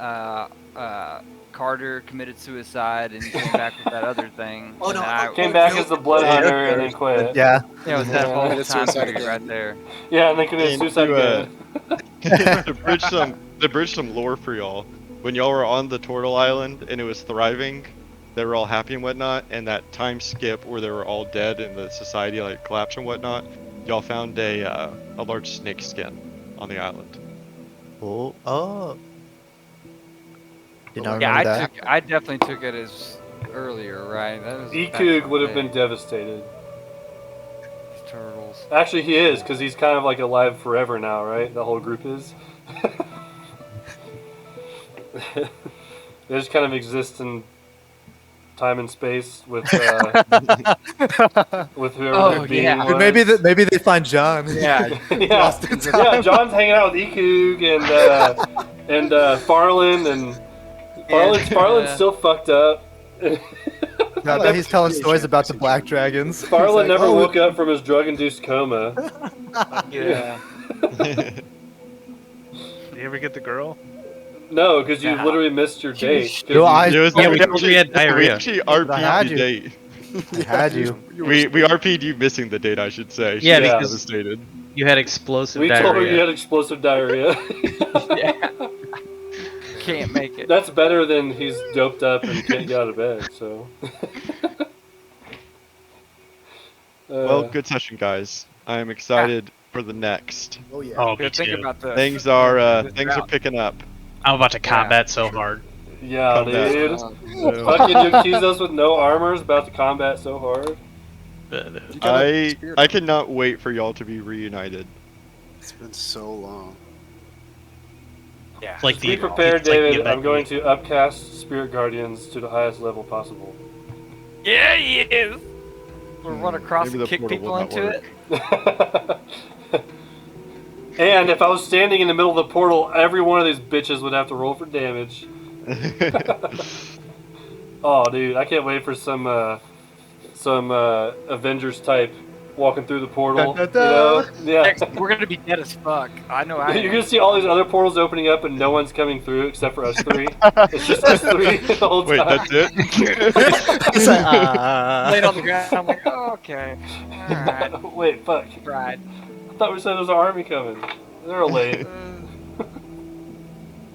Carter committed suicide, and he came back with that other thing. Oh, and no, I, Came back as the blood hunter and then quit. Yeah. yeah, it was that Yeah. whole Committed time suicide period right again. there. Yeah, and they committed And suicide to, again. to bridge some lore for y'all. When y'all were on the Turtle Island and it was thriving, they were all happy and whatnot, and that time skip where they were all dead and the society like collapsed and whatnot, y'all found a large snake skin on the island. Oh. Did not Yeah, remember that. I definitely took it as earlier, right? That was back in Ekug the would have day. been devastated. Turtles. Actually, he is, because he's kind of like alive forever now, right? The whole group is. They just kind of exist in time and space with with whoever Oh, their being yeah. was. Maybe they find John. Yeah, yeah, yeah. John's hanging out with Ekug and Farland, and Farland's yeah. still fucked up. I bet he's telling stories about the black dragons. Farland He's like, never "Oh, woke up from his drug-induced coma. yeah. Did you ever get the girl? No, because you Yeah. literally missed your date. 'cause Yo, I- It was, Yeah, we actually, had we diarrhea. actually I RP'd had the you. date. I had you. We RP'd you missing the date, I should say. She Yeah, was because- devastated. You had explosive we diarrhea. told her you had explosive diarrhea. Yeah. Can't make it. That's better than he's doped up and can't get out of bed. So. Well, good session, guys. I am excited for the next. Oh yeah. Oh, me Good think too. about this. Things are This things are route. picking up. I'm about to combat so hard. Yeah, Combat. dude. So, Fucking Yakuza's with no armor is about to combat so hard. You got a spirit I armor. cannot wait for y'all to be reunited. It's been so long. Yeah. Like Be the prepared, it's like the David. I'm event- going to upcast Spirit Guardians to the highest level possible. Yeah, he is. We'll run across Maybe and the kick portal people will not into work. it. And if I was standing in the middle of the portal, every one of these bitches would have to roll for damage. Oh, dude, I can't wait for some Avengers type walking through the portal. Dun, dun, dun. You know? Yeah. We're gonna be dead as fuck. I know. I You're gonna see all these other portals opening up and no one's coming through except for us three. It's just us three the whole time. Wait, that's it? It's like, laid on the ground. I'm like, oh, okay. All right. Wait, fuck. Right. I thought we said there was an army coming. They're late.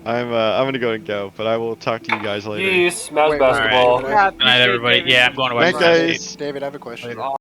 I'm gonna go, but I will talk to you guys later. Peace. Mass Wait, basketball. alright. Good night, everybody. Yeah, I'm going to watch Thanks, Friday. guys. David, I have a question. Later.